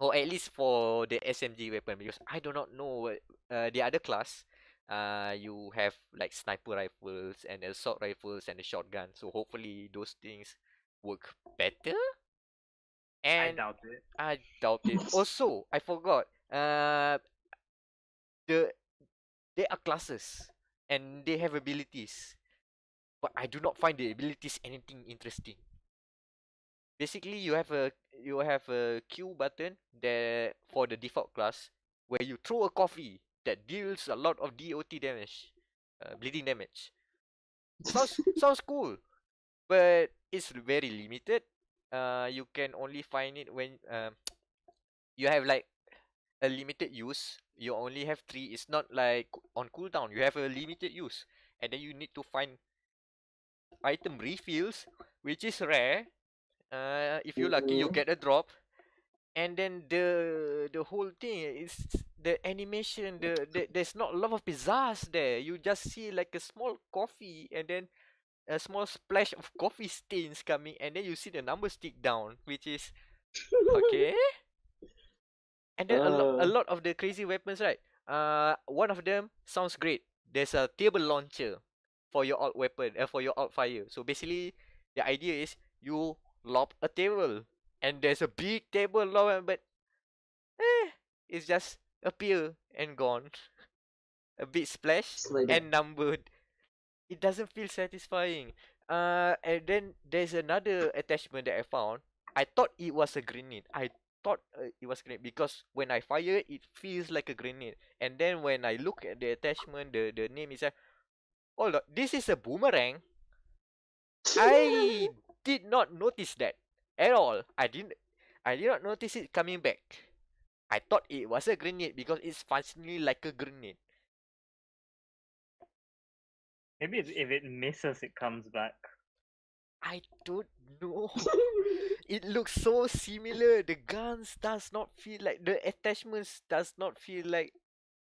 or at least for the SMG weapon, because I do not know what the other class. You have like sniper rifles and assault rifles and a shotgun, so hopefully those things work better. I And doubt it. I doubt it. Also, I forgot. The They are classes and they have abilities, but I do not find the abilities anything interesting. Basically, you have a Q button there for the default class, where you throw a coffee that deals a lot of DOT damage, bleeding damage. Sounds cool, but it's very limited. You can only find it when you have like a limited use. You only have three. It's not like on cooldown. You have a limited use, and then you need to find item refills, which is rare. If you're lucky, you Mhm. get a drop, and then the whole thing is the animation. There's not a lot of pizzazz there. You just see like a small coffee, and then a small splash of coffee stains coming, and then you see the numbers tick down, which is okay. And then a uh, lot of the crazy weapons, right? One of them sounds great. There's a table launcher for your alt weapon, for your alt fire. So basically, the idea is you lob a table, and there's a big table lob, but it's just appear and gone. A big splash it's like that. and numbered. It doesn't feel satisfying. And then there's another attachment that I found. I thought it was a grenade. I thought it was a grenade because when I fire it feels like a grenade. And then when I look at the attachment, the name is like, hold on, this is a boomerang. I did not notice that at all. I did not notice it coming back. I thought it was a grenade because it's functioning like a grenade. Maybe if it misses, it comes back. I don't know. It looks so similar. The guns does not feel like the attachments does not feel like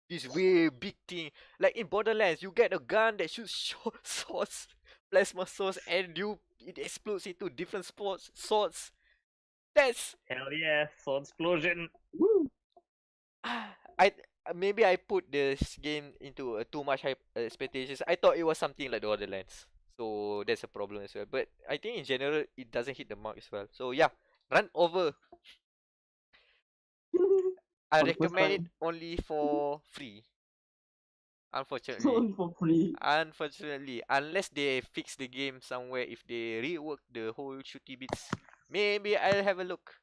this way big thing. Like in Borderlands, you get a gun that shoots swords, plasma swords, and it explodes into different swords. That's Hell yeah, sword explosion. Woo. I maybe I put this game into too much hype expectations. I thought it was something like the Borderlands, so that's a problem as well. But I think in general it doesn't hit the mark as well. So yeah, run over. I For the first recommend it time. only for free. Unfortunately. Only for free. Unfortunately, unless they fix the game somewhere, if they rework the whole shooty bits, maybe I'll have a look.